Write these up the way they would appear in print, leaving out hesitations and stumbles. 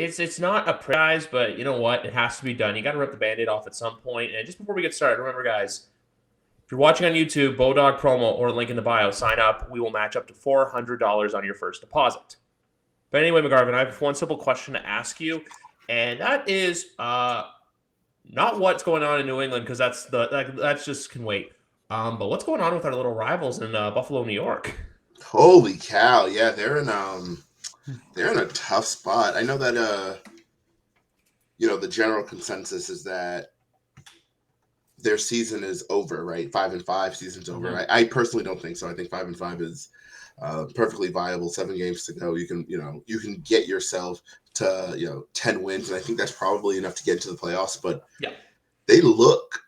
it's not a prize, but you know what? It has to be done. You got to rip the Band-Aid off at some point. And just before we get started, remember, guys, if you're watching on YouTube, Bodog promo or link in the bio, sign up. We will match up to $400 on your first deposit. But anyway, McGarvin, I have one simple question to ask you, and that is not what's going on in New England, because that's just can wait. But what's going on with our little rivals in Buffalo, New York? Holy cow! Yeah, they're in a tough spot. I know that the general consensus is that their season is over, right? 5-5 season's over. Mhm. I personally don't think so. I think 5-5 is perfectly viable. 7 games to go. You can get yourself to 10 wins, and I think that's probably enough to get into the playoffs. But Yeah. they look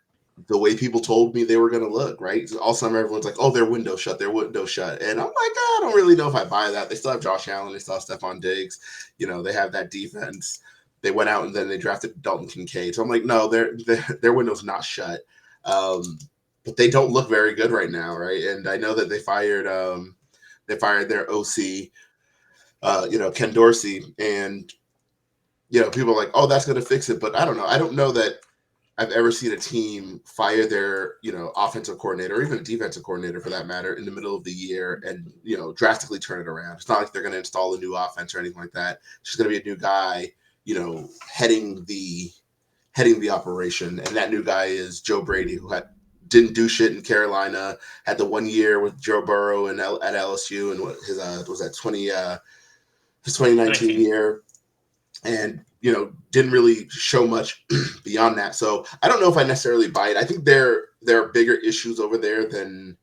the way people told me they were going to look, right? All summer, everyone's like, "Oh, their window shut, and I'm like, I don't really know if I buy that. They still have Josh Allen, they still have Stephon Diggs, they have that defense. They went out and then they drafted Dalton Kincaid, so I'm like, no, their window's not shut. But they don't look very good right now, right? And I know that they fired their OC, Ken Dorsey, and people are like, oh, that's going to fix it, but I don't know. I don't know that I've ever seen a team fire their, offensive coordinator or even a defensive coordinator for that matter in the middle of the year and, drastically turn it around. It's not like they're going to install a new offense or anything like that. It's just going to be a new guy, heading the operation. And that new guy is Joe Brady, who didn't do shit in Carolina, had the 1 year with Joe Burrow at LSU, and his 2019 year, and didn't really show much beyond that. So I don't know if I necessarily buy it. I think there are bigger issues over there than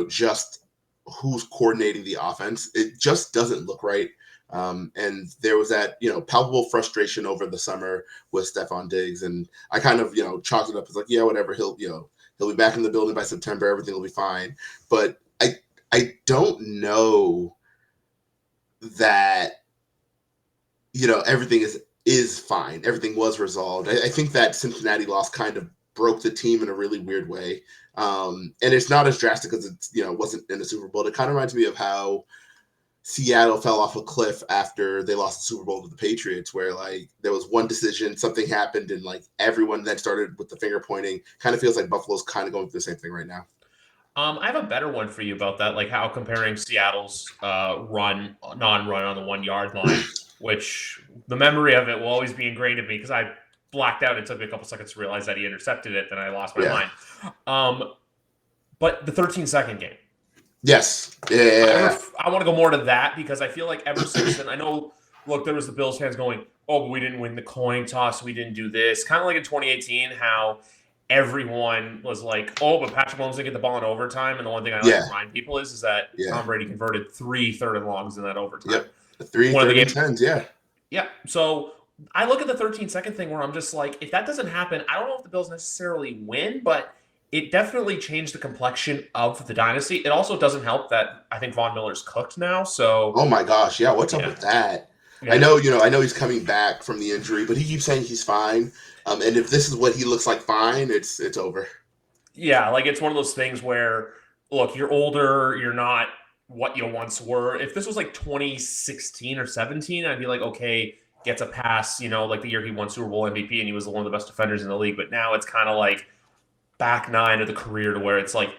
just who's coordinating the offense. It just doesn't look right. And there was that palpable frustration over the summer with Stephon Diggs, and I kind of chalked it up as like, yeah, whatever. He'll be back in the building by September. Everything will be fine. But I don't know that everything is fine. Everything was resolved. I think that Cincinnati loss kind of broke the team in a really weird way. And it's not as drastic as it wasn't in the Super Bowl. It kind of reminds me of how Seattle fell off a cliff after they lost the Super Bowl to the Patriots, where like there was one decision, something happened, and like everyone then started with the finger pointing. Kind of feels like Buffalo's kind of going through the same thing right now. I have a better one for you about that, like how comparing Seattle's non-run on the 1 yard line, which the memory of it will always be ingrained in me because I blacked out. It took me a couple seconds to realize that he intercepted it. Then I lost my mind. But the 13-second game. Yes. Yeah. I want to go more to that because I feel like ever since then, I know, look, there was the Bills fans going, oh, but we didn't win the coin toss. We didn't do this. Kind of like in 2018, how everyone was like, oh, but Patrick Mahomes didn't get the ball in overtime. And the one thing I like to remind people is that Tom Brady converted 3 third and longs in that overtime. Yep. 3 third and 10s, yeah. Yeah. So I look at the 13-second thing where I'm just like, if that doesn't happen, I don't know if the Bills necessarily win, but it definitely changed the complexion of the dynasty. It also doesn't help that I think Von Miller's cooked now. So, oh my gosh, yeah, what's up with that? Yeah. I know he's coming back from the injury, but he keeps saying he's fine. And if this is what he looks like, fine, it's over. Yeah, like it's one of those things where, look, you're older, you're not what you once were. If this was like 2016 or 17, I'd be like, okay, gets a pass. Like the year he won Super Bowl MVP and he was one of the best defenders in the league. But now it's kind of like back 9 of the career to where it's like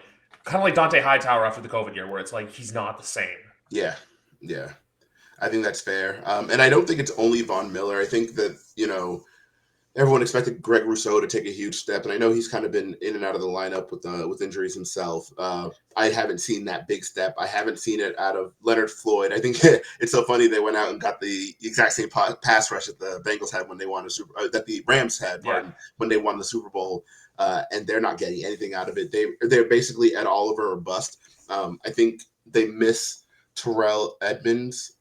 kind of like Dante Hightower after the COVID year, where it's like he's not the same. Yeah. I think that's fair. And I don't think it's only Von Miller. I think that, everyone expected Greg Rousseau to take a huge step, and I know he's kind of been in and out of the lineup with injuries himself. I haven't seen that big step. I haven't seen it out of Leonard Floyd. I think it's so funny they went out and got the exact same pass rush that the Bengals had when they won that the Rams had when they won the Super Bowl, and they're not getting anything out of it. They're basically Ed Oliver or bust. I think they miss Tremaine Edmonds,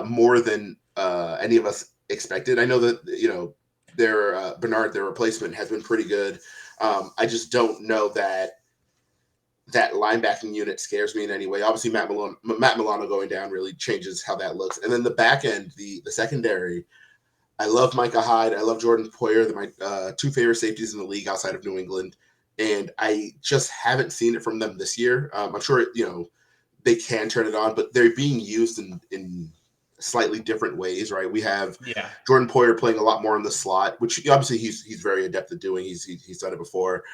more than any of us expected. I know that their Bernard, their replacement, has been pretty good. I just don't know that linebacking unit scares me in any way. Obviously, Matt Milano going down really changes how that looks. And then the back end, the secondary, I love Micah Hyde. I love Jordan Poyer. They're my 2 favorite safeties in the league outside of New England. And I just haven't seen it from them this year. I'm sure they can turn it on, but they're being used in slightly different ways, right? We have Yeah. Jordan Poyer playing a lot more in the slot, which obviously he's very adept at doing. He's done it before.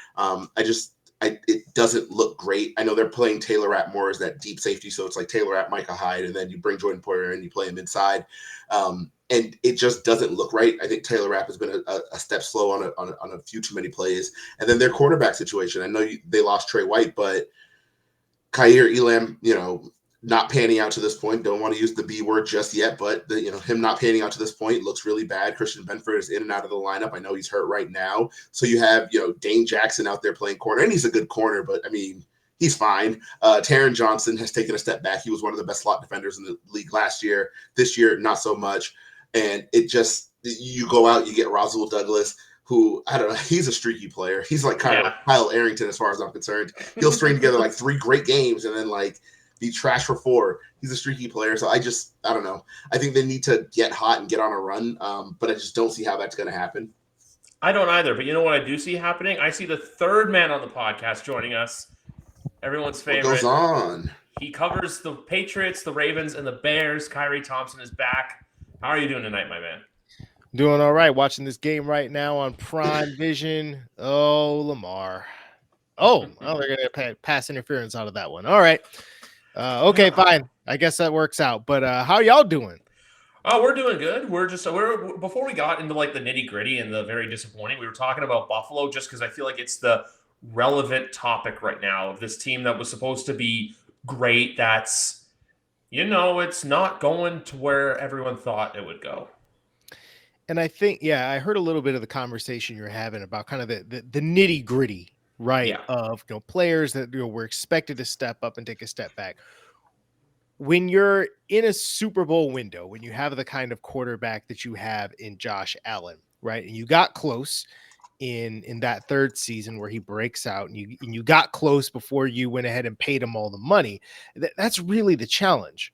It doesn't look great. I know they're playing Taylor Rapp more as that deep safety, so it's like Taylor Rapp, Micah Hyde, and then you bring Jordan Poyer and you play him inside, and it just doesn't look right. I think Taylor Rapp has been a step slow on a few too many plays, and then their quarterback situation. I know they lost Trey White, but Kaiir Elam, not panning out to this point. Don't want to use the B word just yet, but him not panning out to this point looks really bad. Christian Benford is in and out of the lineup. I know he's hurt right now. So you have, Dane Jackson out there playing corner, and he's a good corner, but I mean, he's fine. Taron Johnson has taken a step back. He was one of the best slot defenders in the league last year. This year, not so much. And you go out, you get Roswell Douglas, who, I don't know, he's a streaky player. He's like Kyle Arrington as far as I'm concerned. He'll string together like 3 great games and then like be trash for 4. He's a streaky player. So I don't know. I think they need to get hot and get on a run, but I just don't see how that's going to happen. I don't either, but you know what I do see happening? I see the third man on the podcast joining us. Everyone's favorite. What goes on? He covers the Patriots, the Ravens, and the Bears. Kyrie Thompson is back. How are you doing tonight, my man? Doing all right. Watching this game right now on Prime Vision. Oh, Lamar. Oh, well, they're going to pass interference out of that one. All right. Okay, fine. I guess that works out. But how y'all doing? Oh, we're doing good. We're before we got into like the nitty gritty and the very disappointing, we were talking about Buffalo just because I feel like it's the relevant topic right now of this team that was supposed to be great. That's, it's not going to where everyone thought it would go. And I think, I heard a little bit of the conversation you're having about kind of the nitty gritty, right? Yeah. Of players that were expected to step up and take a step back. When you're in a Super Bowl window, when you have the kind of quarterback that you have in Josh Allen, right? And you got close in that third season where he breaks out, and you got close before you went ahead and paid him all the money. That's really the challenge,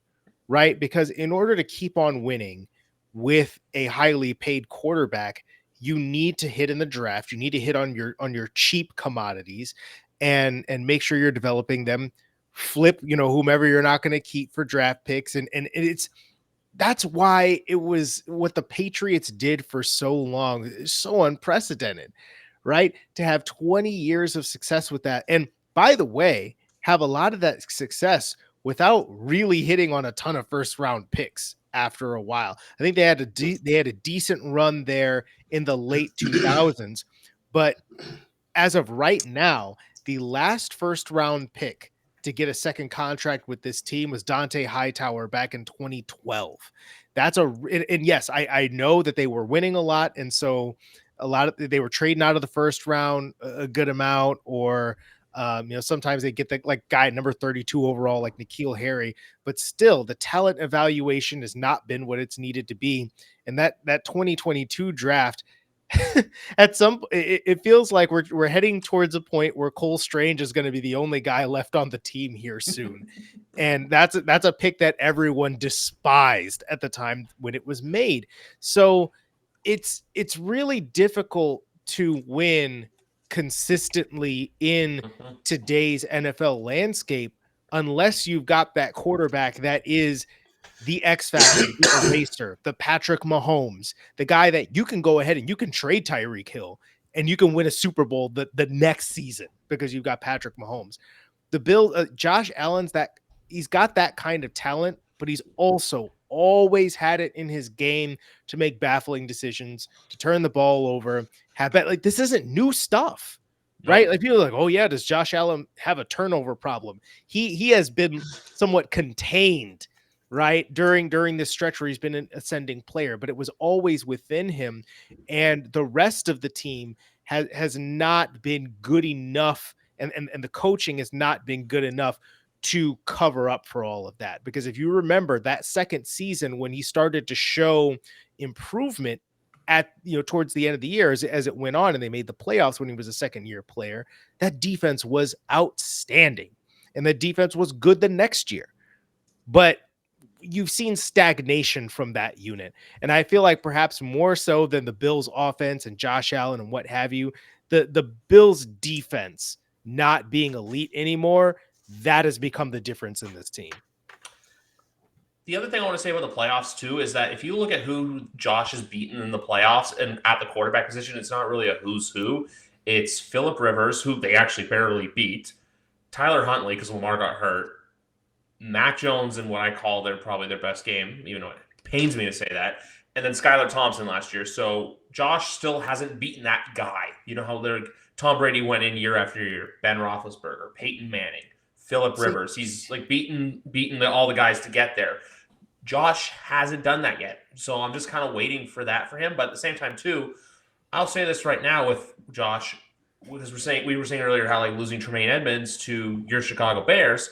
right? Because in order to keep on winning with a highly paid quarterback, you need to hit in the draft. You need to hit on your cheap commodities and make sure you're developing them. Flip, whomever you're not going to keep for draft picks. And that's why it was what the Patriots did for so long. It's so unprecedented, right? To have 20 years of success with that. And by the way, have a lot of that success without really hitting on a ton of first round picks after a while. I think they had a decent run there in the late 2000s, but as of right now, the last first round pick to get a second contract with this team was Dante Hightower back in 2012. And yes, I know that they were winning a lot. And so they were trading out of the first round a good amount, or sometimes they get the guy number 32 overall, like N'Keal Harry, but still the talent evaluation has not been what it's needed to be. And that 2022 draft, it feels like we're heading towards a point where Cole Strange is going to be the only guy left on the team here soon. And that's a pick that everyone despised at the time when it was made. So it's really difficult to win consistently in today's NFL landscape unless you've got that quarterback that is the X factor, the eraser, the Patrick Mahomes, the guy that you can go ahead and you can trade Tyreek Hill and you can win a Super Bowl the next season because you've got Patrick Mahomes. Josh Allen's he's got that kind of talent, but he's also always had it in his game to make baffling decisions, to turn the ball over, this isn't new stuff. Right? Like people are like, oh yeah, does Josh Allen have a turnover problem? He has been somewhat contained, right, during this stretch where he's been an ascending player, but it was always within him, and the rest of the team has not been good enough, and the coaching has not been good enough to cover up for all of that. Because if you remember that second season when he started to show improvement at towards the end of the year as it went on and they made the playoffs when he was a second year player, that defense was outstanding and the defense was good the next year. But you've seen stagnation from that unit. And I feel like perhaps more so than the Bills offense and Josh Allen and what have you, the Bills defense not being elite anymore, that has become the difference in this team. The other thing I want to say about the playoffs too is that if you look at who Josh has beaten in the playoffs and at the quarterback position, it's not really a who's who. It's Phillip Rivers, who they actually barely beat, Tyler Huntley because Lamar got hurt, Mac Jones in what I call probably their best game, even though it pains me to say that, and then Skylar Thompson last year. So Josh still hasn't beaten that guy. You know how Tom Brady went in year after year, Ben Roethlisberger, Peyton Manning, Phillip Rivers. He's like beaten all the guys to get there. Josh hasn't done that yet. So I'm just kind of waiting for that for him. But at the same time, too, I'll say this right now with Josh, because we were saying earlier how like losing Tremaine Edmonds to your Chicago Bears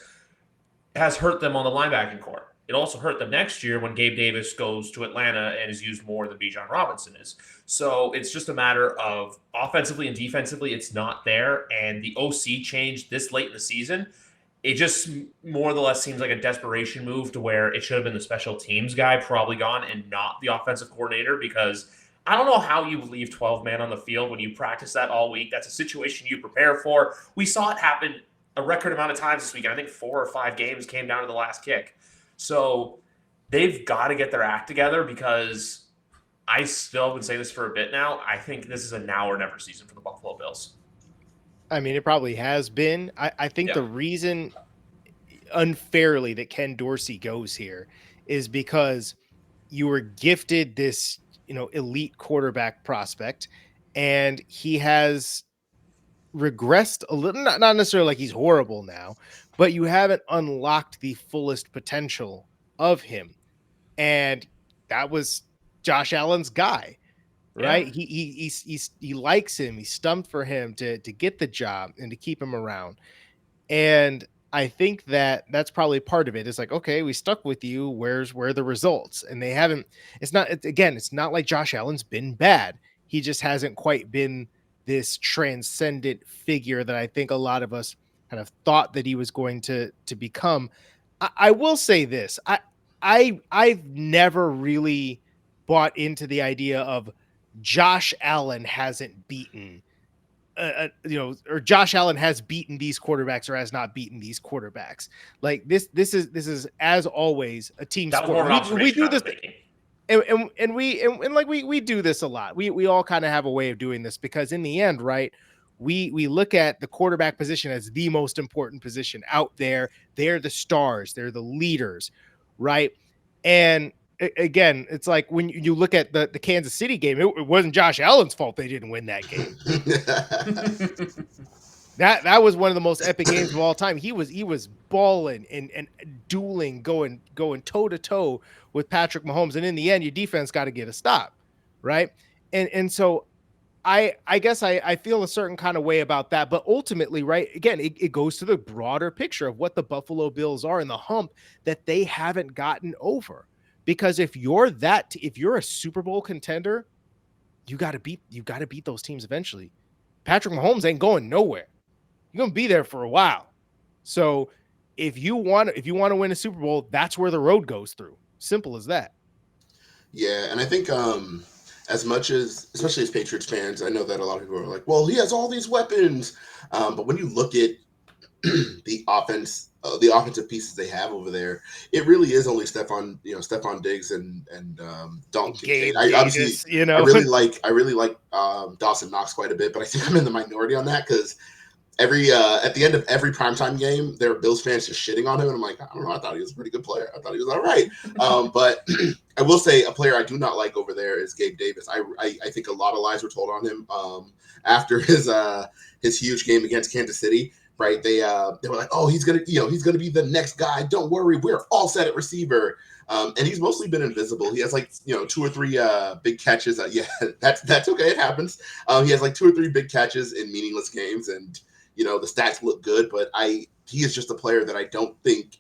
has hurt them on the linebacking core. It also hurt them next year when Gabe Davis goes to Atlanta and is used more than Bijan Robinson is. So it's just a matter of offensively and defensively, it's not there. And the OC change this late in the season, it just more or less seems like a desperation move to where it should have been the special teams guy probably gone and not the offensive coordinator, because I don't know how you leave 12 man on the field when you practice that all week. That's a situation you prepare for. We saw it happen a record amount of times this weekend. I think 4 or 5 games came down to the last kick. So they've got to get their act together, because I still been saying this for a bit now. I think this is a now or never season for the Buffalo Bills. I mean, it probably has been. I think the reason unfairly that Ken Dorsey goes here is because you were gifted this, elite quarterback prospect, and he has regressed a little, not necessarily like he's horrible now, but you haven't unlocked the fullest potential of him. And that was Josh Allen's guy, right? Yeah. He likes him. He stumped for him to get the job and to keep him around. And I think that's probably part of it. It's like, okay, we stuck with you. Where are the results? And they haven't. It's not like Josh Allen's been bad. He just hasn't quite been this transcendent figure that I think a lot of us kind of thought that he was going to become. I will say this. I've never really bought into the idea of Josh Allen hasn't beaten or Josh Allen has beaten these quarterbacks or has not beaten these quarterbacks. Like this is as always a team sport. We do this, and we do this a lot. We all kind of have a way of doing this, because in the end, right, we look at the quarterback position as the most important position out there. They're the stars, they're the leaders, right? And again, it's like when you look at the Kansas City game, it wasn't Josh Allen's fault they didn't win that game. That was one of the most epic games of all time. He was balling and dueling, going toe to toe with Patrick Mahomes, and in the end, your defense got to get a stop, right? And so I guess I feel a certain kind of way about that, but ultimately, right, again, it goes to the broader picture of what the Buffalo Bills are and the hump that they haven't gotten over. Because if you're a Super Bowl contender, you got to beat those teams eventually. Patrick Mahomes ain't going nowhere. You're going to be there for a while. So if you want to win a Super Bowl, that's where the road goes through. Simple as that. Yeah, and I think as much as, especially as Patriots fans, I know that a lot of people are like, well, he has all these weapons. But when you look at the offensive pieces they have over there, it really is only Stephon Diggs and Dalton Kincaid. I really like Dawson Knox quite a bit, but I think I'm in the minority on that, because at the end of every primetime game, there are Bills fans just shitting on him, and I'm like, I don't know, I thought he was a pretty good player. I thought he was all right. But I will say a player I do not like over there is Gabe Davis. I think a lot of lies were told on him after his huge game against Kansas City. Right? They were like, oh, he's gonna be the next guy. Don't worry, we're all set at receiver. And he's mostly been invisible. He has 2 or 3 big catches. That's okay. It happens. He has 2 or 3 big catches in meaningless games, and the stats look good. But he is just a player that I don't think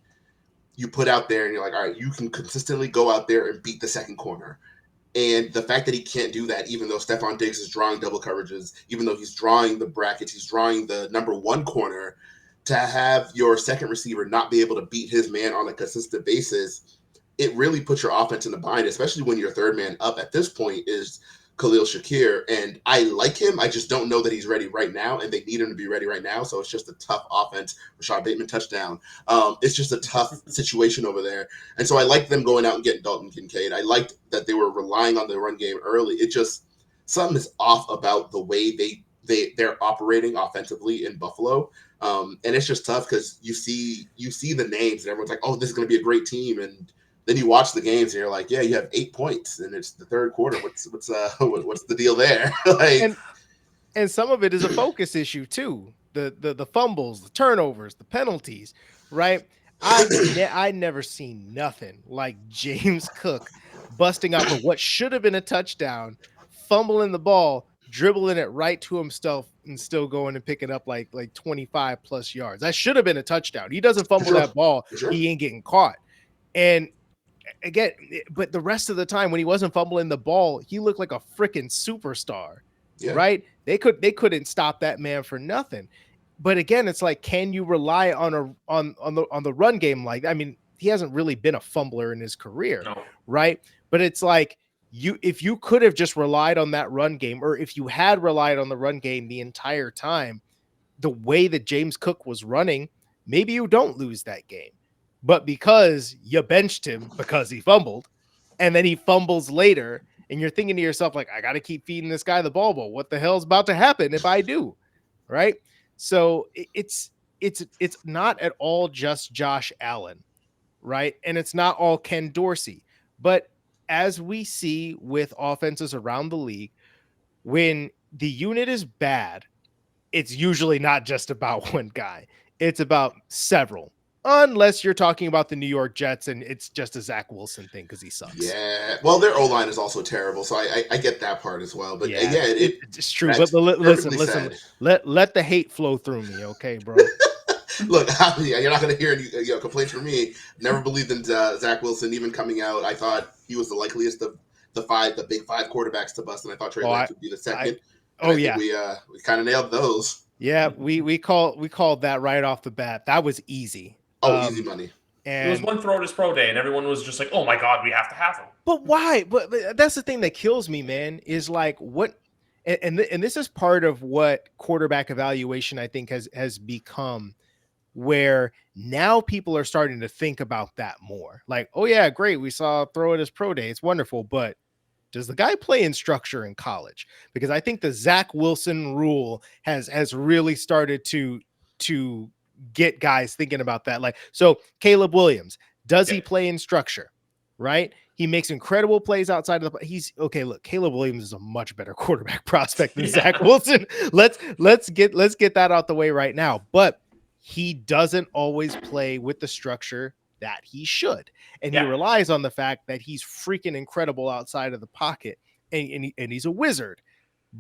you put out there and you're like, all right, you can consistently go out there and beat the second corner. And the fact that he can't do that, even though Stephon Diggs is drawing double coverages, even though he's drawing the brackets, he's drawing the number 1 corner, to have your second receiver not be able to beat his man on a consistent basis, it really puts your offense in a bind, especially when your third man up at this point is Khalil Shakir, and I like him. I just don't know that he's ready right now, and they need him to be ready right now. So it's just a tough offense. Rashad Bateman touchdown. It's just a tough situation over there. And so I liked them going out and getting Dalton Kincaid. I liked that they were relying on the run game early. It just, something is off about the way they're operating offensively in Buffalo. And it's just tough because you see the names and everyone's like, oh, this is going to be a great team. And then you watch the games and you're like, yeah, you have 8 points and it's the third quarter. What's the deal there? Like, and some of it is a focus issue too. The fumbles, the turnovers, the penalties, right? I never seen nothing like James Cook busting out for what should have been a touchdown, fumbling the ball, dribbling it right to himself, and still going and picking up like 25 plus yards. That should have been a touchdown. He doesn't fumble that ball, he ain't getting caught. And again, but the rest of the time when he wasn't fumbling the ball, he looked like a freaking superstar. Yeah. Right? They couldn't stop that man for nothing. But again, it's like, can you rely on the run game? Like, I mean, he hasn't really been a fumbler in his career, right? But it's like, if you could have just relied on that run game, or if you had relied on the run game the entire time, the way that James Cook was running, maybe you don't lose that game. But because you benched him because he fumbled, and then he fumbles later, and you're thinking to yourself, like, I got to keep feeding this guy the ball. But what the hell's about to happen if I do? Right? So it's not at all just Josh Allen, right? And it's not all Ken Dorsey. But as we see with offenses around the league, when the unit is bad, it's usually not just about one guy. It's about several. Unless you're talking about the New York Jets and it's just a Zach Wilson thing because he sucks. Yeah. Well, their O-line is also terrible, so I get that part as well. But yeah, it's true. But listen, let the hate flow through me, okay, bro? Look, you're not going to hear any complaints from me. Never believed in Zach Wilson even coming out. I thought he was the likeliest of the big five quarterbacks to bust, and I thought Trey Lance would be the second. We kind of nailed those. Yeah, we called that right off the bat. That was easy. Easy money. And it was one throw at his pro day, and everyone was just like, "Oh my God, we have to have him." But why? But that's the thing that kills me, man. Is like what, and this is part of what quarterback evaluation I think has become, where now people are starting to think about that more. Like, oh yeah, great, we saw a throw at his pro day, it's wonderful, but does the guy play in structure in college? Because I think the Zach Wilson rule has really started to get guys thinking about that. Like, so Caleb Williams, does he play in structure? Right? He makes incredible plays outside of look, Caleb Williams is a much better quarterback prospect than Zach Wilson. Let's get that out the way right now. But he doesn't always play with the structure that he should. And he relies on the fact that he's freaking incredible outside of the pocket and he's a wizard.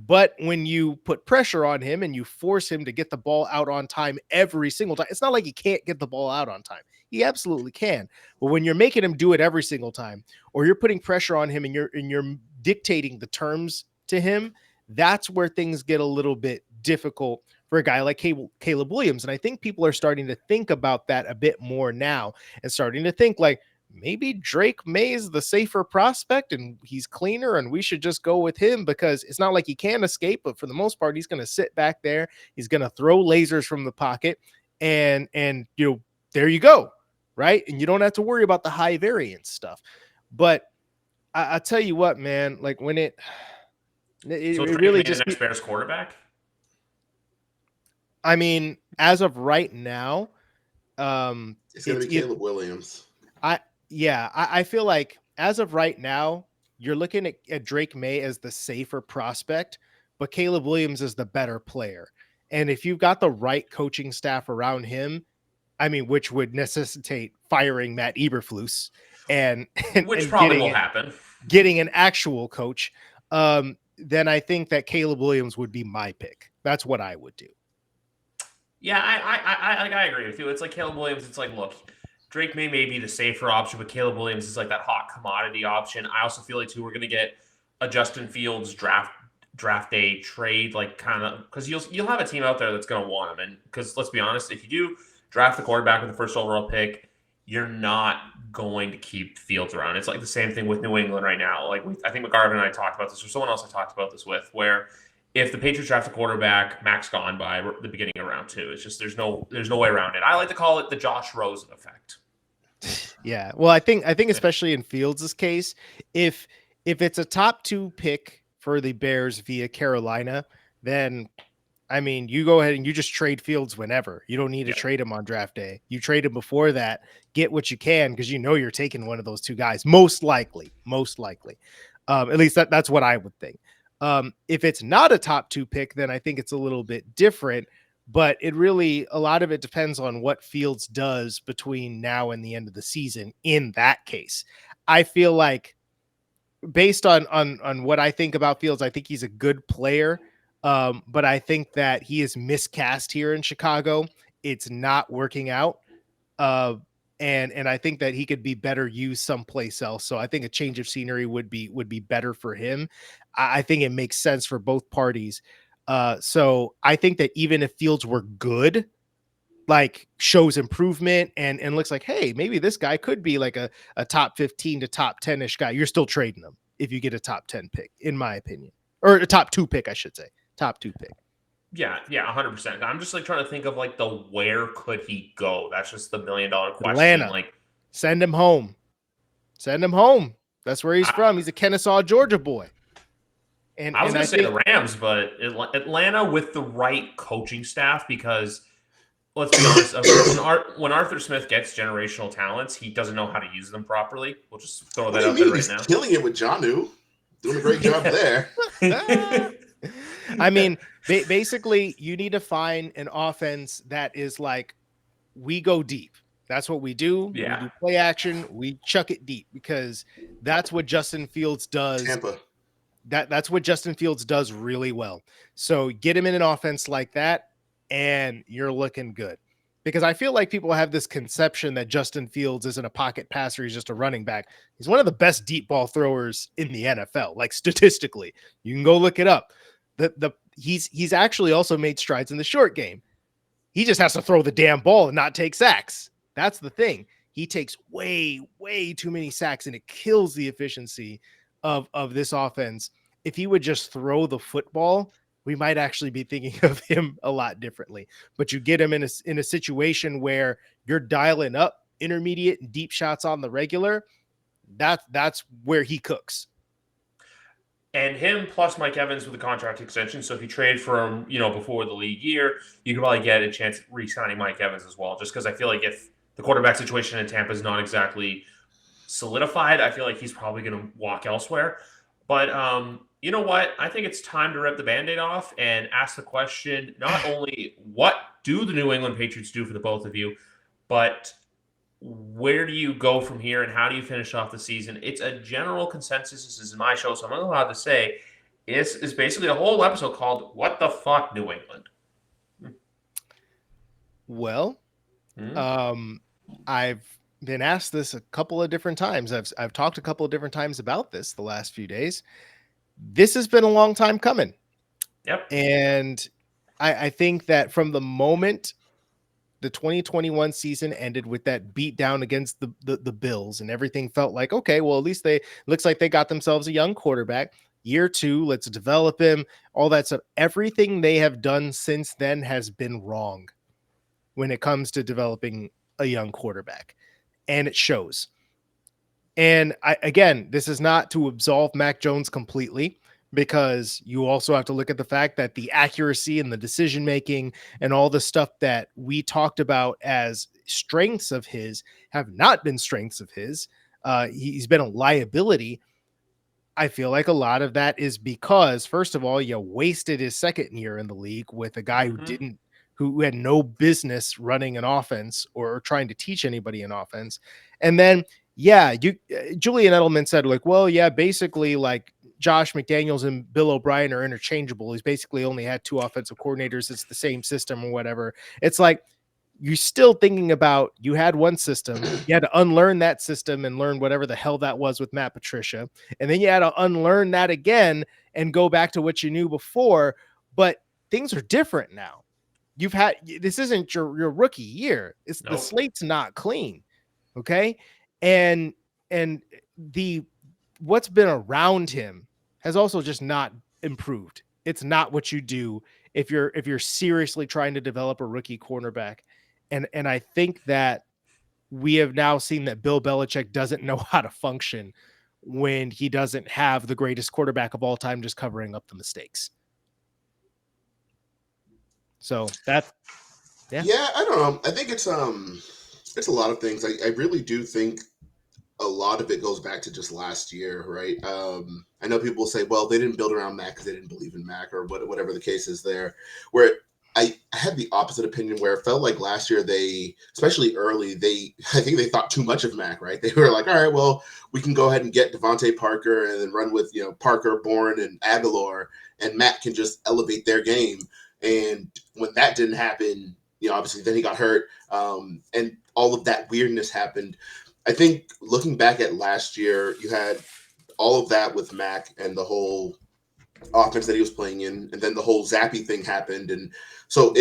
But when you put pressure on him and you force him to get the ball out on time every single time, it's not like he can't get the ball out on time. He absolutely can. But when you're making him do it every single time, or you're putting pressure on him and you're dictating the terms to him, that's where things get a little bit difficult for a guy like Caleb Williams. And I think people are starting to think about that a bit more now and starting to think like, maybe Drake May is the safer prospect and he's cleaner and we should just go with him, because it's not like he can escape, but for the most part, he's going to sit back there. He's going to throw lasers from the pocket and there you go. Right. And you don't have to worry about the high variance stuff. But I tell you what, man, like when it really just the next Bears quarterback. I mean, as of right now, it's going to be Caleb Williams. I feel like as of right now, you're looking at Drake May as the safer prospect, but Caleb Williams is the better player. And if you've got the right coaching staff around him, I mean, which would necessitate firing Matt Eberflus and probably will happen, getting an actual coach, then I think that Caleb Williams would be my pick. That's what I would do. Yeah, I agree with you. It's like Caleb Williams. It's like, look, Drake may be the safer option, but Caleb Williams is like that hot commodity option. I also feel like too we're going to get a Justin Fields draft day trade, like kind of, because you'll have a team out there that's going to want him, and because let's be honest, if you do draft the quarterback with the first overall pick, you're not going to keep Fields around. It's like the same thing with New England right now. Like I think McGarvin and I talked about this, or someone else I talked about this with, where if the Patriots draft a quarterback, Mac's gone by the beginning of round 2. It's just there's no way around it. I like to call it the Josh Rosen effect. Yeah. Well, I think especially in Fields' case, if it's a top 2 pick for the Bears via Carolina, then I mean, you go ahead and you just trade Fields whenever. You don't need to trade him on draft day. You trade him before that, get what you can, because you know you're taking one of those 2 guys, most likely. At least that's what I would think. If it's not a top 2 pick, then I think it's a little bit different. But a lot of it depends on what Fields does between now and the end of the season. In that case, I feel like, based on what I think about Fields, I think he's a good player. But I think that he is miscast here in Chicago. It's not working out. And I think that he could be better used someplace else. So I think a change of scenery would be better for him. I think it makes sense for both parties. So I think that even if Fields were good, like shows improvement and looks like, hey, maybe this guy could be like a top 15 to top 10-ish guy, you're still trading him if you get a top 10 pick, in my opinion, or a top 2 pick, I should say. Top 2 pick. Yeah, 100%. I'm just like trying to think of like the where could he go? That's just the $1 million question. Atlanta. Like, send him home. That's where he's from. He's a Kennesaw, Georgia boy. And I was going to say the Rams, but Atlanta with the right coaching staff, because let's be honest, when Arthur Smith gets generational talents, he doesn't know how to use them properly. We'll just throw that out there right now. He's killing it with Jonnu. Doing a great job there. I mean, basically, you need to find an offense that is like, we go deep. That's what we do. Yeah. We do play action. We chuck it deep, because that's what Justin Fields does. Tampa. That's what Justin Fields does really well. So get him in an offense like that, and you're looking good. Because I feel like people have this conception that Justin Fields isn't a pocket passer. He's just a running back. He's one of the best deep ball throwers in the NFL. Like, statistically, you can go look it up. He's actually also made strides in the short game. He just has to throw the damn ball and not take sacks. That's the thing. He takes way, way too many sacks, and it kills the efficiency of this offense. If he would just throw the football, we might actually be thinking of him a lot differently. But you get him in a situation where you're dialing up intermediate and deep shots on the regular. That's where he cooks. And him plus Mike Evans with a contract extension. So if you trade for him, before the league year, you could probably get a chance at re-signing Mike Evans as well. Just because I feel like if the quarterback situation in Tampa is not exactly solidified, I feel like he's probably going to walk elsewhere. But you know what? I think it's time to rip the Band-Aid off and ask the question, not only what do the New England Patriots do for the both of you, but where do you go from here and how do you finish off the season? It's a general consensus. This is my show, so I'm not allowed to say. This is basically a whole episode called What the Fuck, New England? Well, I've been asked this a couple of different times. I've talked a couple of different times about this the last few days. This has been a long time coming. Yep. And I think that from the moment the 2021 season ended with that beat down against the Bills, and everything felt like, okay, well, at least looks like they got themselves a young quarterback. Year 2, let's develop him, all that stuff. Everything they have done since then has been wrong when it comes to developing a young quarterback. And it shows. And again, this is not to absolve Mac Jones completely, because you also have to look at the fact that the accuracy and the decision-making and all the stuff that we talked about as strengths of his have not been strengths of his. He's been a liability. I feel like a lot of that is because, first of all, you wasted his second year in the league with a guy who had no business running an offense or trying to teach anybody an offense. And then, Julian Edelman said, like, well, yeah, basically, like, Josh McDaniels and Bill O'Brien are interchangeable. He's basically only had 2 offensive coordinators. It's the same system or whatever. It's like, you're still thinking about, you had one system. You had to unlearn that system and learn whatever the hell that was with Matt Patricia. And then you had to unlearn that again and go back to what you knew before. But things are different now. This isn't your rookie year. The slate's not clean. Okay. and the what's been around him has also just not improved. It's not what you do if you're seriously trying to develop a rookie cornerback. And I think that we have now seen that Bill Belichick doesn't know how to function when he doesn't have the greatest quarterback of all time just covering up the mistakes. So that's Yeah, I don't know. I think it's a lot of things. I really do think a lot of it goes back to just last year, right? I know people say, well, they didn't build around Mac because they didn't believe in Mac or whatever the case is there. Where I had the opposite opinion where it felt like last year they, especially early, I think they thought too much of Mac, right? They were like, all right, well, we can go ahead and get Devontae Parker and then run with, Parker, Bourne, and Aguilar, and Mac can just elevate their game. And when that didn't happen, obviously then he got hurt, and all of that weirdness happened. I think looking back at last year, you had all of that with Mac and the whole offense that he was playing in, and then the whole Zappy thing happened, and so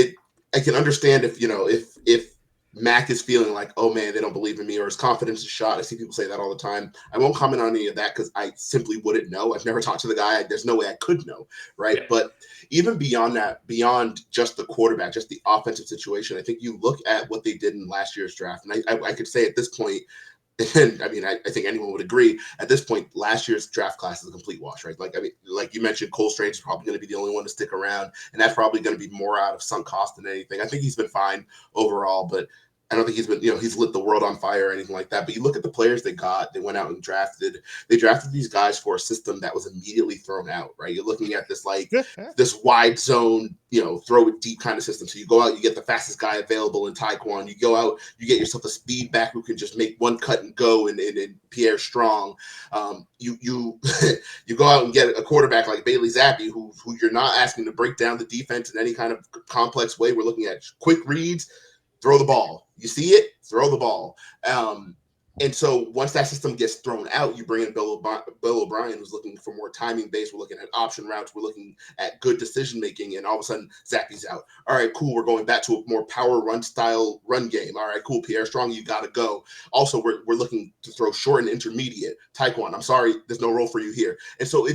I can understand if Mac is feeling like, oh man, they don't believe in me, or his confidence is shot. I see people say that all the time. I won't comment on any of that because I simply wouldn't know. I've never talked to the guy. There's no way I could know, right? Yeah. But even beyond that, beyond just the quarterback, just the offensive situation, I think you look at what they did in last year's draft, and I could say at this point, and I mean, I think anyone would agree at this point, last year's draft class is a complete wash, right? Like you mentioned, Cole Strange is probably going to be the only one to stick around, and that's probably going to be more out of sunk cost than anything. I think he's been fine overall, but I don't think he's been, he's lit the world on fire or anything like that. But you look at the players they went out and drafted. They drafted these guys for a system that was immediately thrown out, right? You're looking at this this wide zone, throw it deep kind of system. So you go out, you get the fastest guy available in Taekwon. You go out, you get yourself a speed back who can just make one cut and go, and Pierre Strong. You you go out and get a quarterback like Bailey Zappi, who you're not asking to break down the defense in any kind of complex way. We're looking at quick reads. Throw the ball. You see it? Throw the ball. And so once that system gets thrown out, you bring in Bill O'Brien, who's looking for more timing based. We're looking at option routes. We're looking at good decision making. And all of a sudden, Zappy's out. All right, cool. We're going back to a more power run style run game. All right, cool. Pierre Strong, you got to go. Also, we're looking to throw short and intermediate. Taekwon, I'm sorry, there's no role for you here. And so you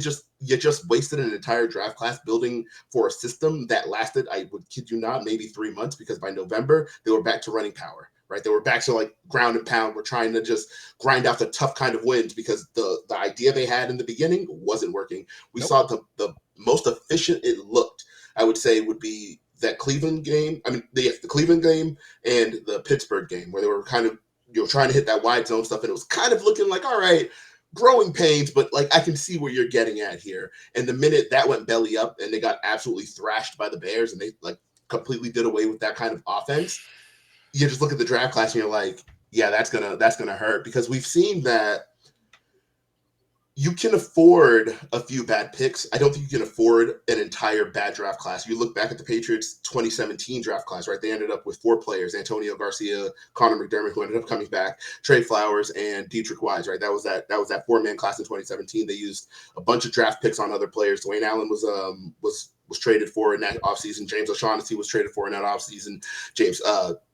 just wasted an entire draft class building for a system that lasted, I would kid you not, maybe 3 months, because by November, they were back to running power. Right, they were back to like ground and pound. We're trying to just grind out the tough kind of wins because the idea they had in the beginning wasn't working. We saw the most efficient it looked, I would say, would be that Cleveland game. I mean, the Cleveland game and the Pittsburgh game, where they were kind of trying to hit that wide zone stuff, and it was kind of looking like, all right, growing pains, but like I can see where you're getting at here. And the minute that went belly up and they got absolutely thrashed by the Bears, and they like completely did away with that kind of offense. You just look at the draft class and you're like, yeah, that's gonna hurt, because we've seen that you can afford a few bad picks. I don't think you can afford an entire bad draft class. You look back at the Patriots 2017 draft class, right? They ended up with 4 players: Antonio Garcia, Connor McDermott, who ended up coming back, Trey Flowers, and Dietrich Wise, right? That was that 4-man class in 2017. They used a bunch of draft picks on other players. Dwayne Allen was traded for in that offseason. James O'Shaughnessy was traded for in that offseason.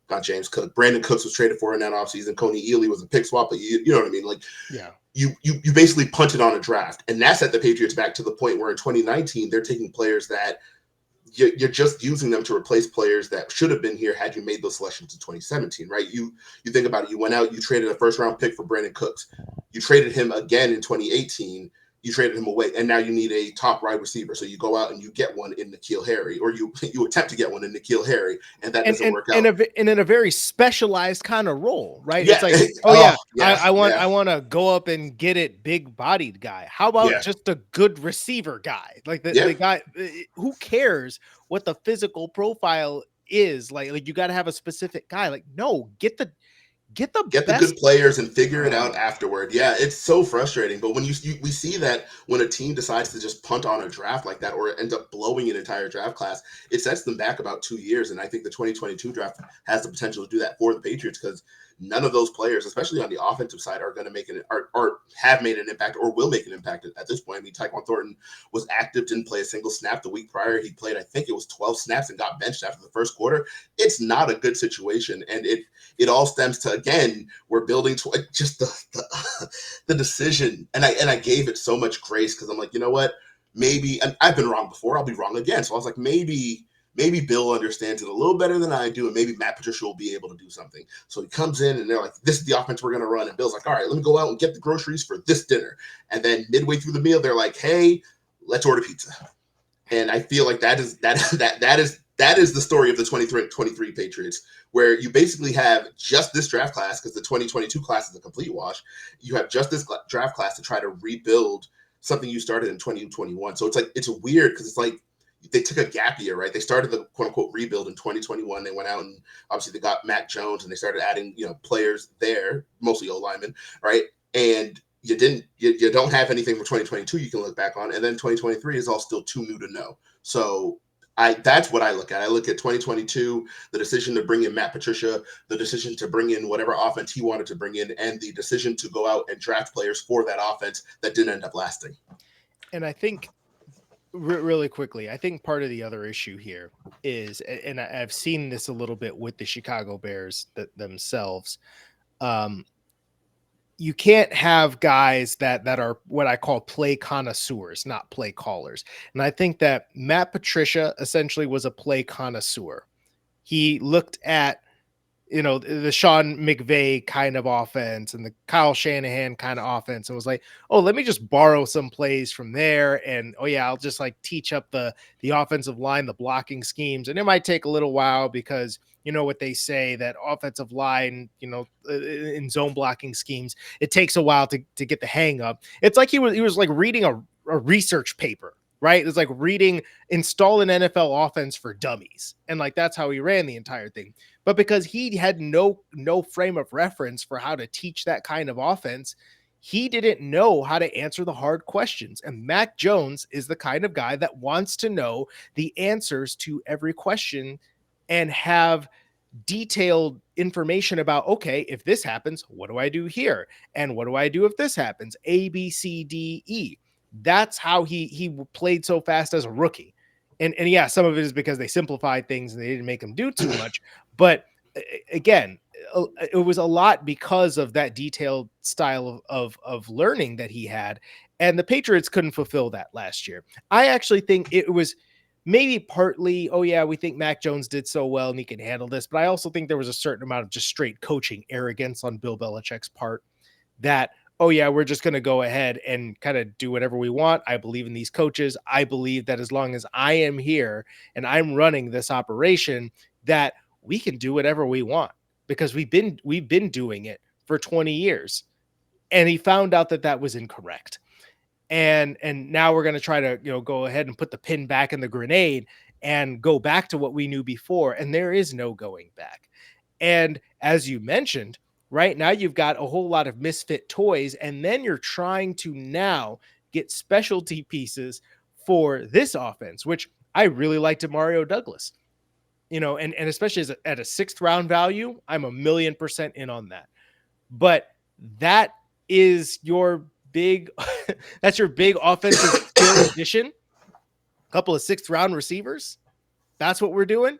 Not James Cook. Brandon Cooks was traded for in that offseason. Coney Ely was a pick swap, but you know what I mean? Like, yeah. You basically punted on a draft, and that set the Patriots back to the point where in 2019 they're taking players that you're just using them to replace players that should have been here had you made those selections in 2017, right? You think about it. You went out, you traded a first-round pick for Brandon Cooks. You traded him again in 2018. You traded him away, and now you need a top wide receiver. So you go out and you get one in N'Keal Harry, or you attempt to get one in N'Keal Harry, and that doesn't work out. And in a very specialized kind of role, right? Yeah. It's like, I want to go up and get it, big-bodied guy. How about just a good receiver guy? Like the guy, who cares what the physical profile is? Like you got to have a specific guy. Like, no, get the good players and figure it out afterward. Yeah, it's so frustrating. But when we see that when a team decides to just punt on a draft like that, or ends up blowing an entire draft class, it sets them back about 2 years. And I think the 2022 draft has the potential to do that for the Patriots, because none of those players, especially on the offensive side, are going to make or have made an impact or will make an impact at this point. I mean, Tyquan Thornton was active, didn't play a single snap the week prior. He played, I think it was 12 snaps and got benched after the first quarter. It's not a good situation. And it all stems to, again, we're building to just the decision. And I gave it so much grace because I'm like, you know what? Maybe, and I've been wrong before, I'll be wrong again. So I was like, maybe Bill understands it a little better than I do, and maybe Matt Patricia will be able to do something. So he comes in, and they're like, this is the offense we're going to run. And Bill's like, all right, let me go out and get the groceries for this dinner. And then midway through the meal, they're like, hey, let's order pizza. And I feel like that is the story of the 23 Patriots, where you basically have just this draft class, because the 2022 class is a complete wash. You have just this draft class to try to rebuild something you started in 2021. So it's weird because it's like they took a gap year, right? They started the quote unquote rebuild in 2021. They went out and obviously they got Mac Jones and they started adding, players there, mostly O linemen, right? And you don't have anything for 2022 you can look back on. And then 2023 is all still too new to know. So that's what I look at. I look at 2022, the decision to bring in Matt Patricia, the decision to bring in whatever offense he wanted to bring in, and the decision to go out and draft players for that offense that didn't end up lasting. And I think really quickly, I think part of the other issue here is, and I've seen this a little bit with the Chicago Bears themselves. You can't have guys that are what I call play connoisseurs, not play callers. And I think that Matt Patricia essentially was a play connoisseur. He looked at, the Sean McVay kind of offense and the Kyle Shanahan kind of offense and was like, oh, let me just borrow some plays from there. And, oh yeah, I'll just like teach up the offensive line, the blocking schemes. And it might take a little while because you know what they say, that offensive line, in zone blocking schemes, it takes a while to get the hang of. It's like he was like reading a research paper, right? It's like install an NFL offense for dummies. And like, that's how he ran the entire thing. But because he had no frame of reference for how to teach that kind of offense, he didn't know how to answer the hard questions. And Mac Jones is the kind of guy that wants to know the answers to every question and have detailed information about, okay, if this happens, what do I do here? And what do I do if this happens? A, B, C, D, E. That's how he played so fast as a rookie. And yeah, some of it is because they simplified things and they didn't make him do too much. But again, it was a lot because of that detailed style of learning that he had. And the Patriots couldn't fulfill that last year. I actually think it was maybe partly, oh yeah, we think Mac Jones did so well and he can handle this. But I also think there was a certain amount of just straight coaching arrogance on Bill Belichick's part that, oh yeah, we're just going to go ahead and kind of do whatever we want. I believe in these coaches. I believe that as long as I am here and I'm running this operation, that we can do whatever we want because we've been doing it for 20 years. And he found out that was incorrect. And now we're going to try to, go ahead and put the pin back in the grenade and go back to what we knew before. And there is no going back. And as you mentioned, right now you've got a whole lot of misfit toys, and then you're trying to now get specialty pieces for this offense, which I really like Demario Douglas, and especially at a 6th round value, I'm 1,000,000% in on that. But that is your big, that's your big offensive skill addition. A couple of 6th round receivers. That's what we're doing.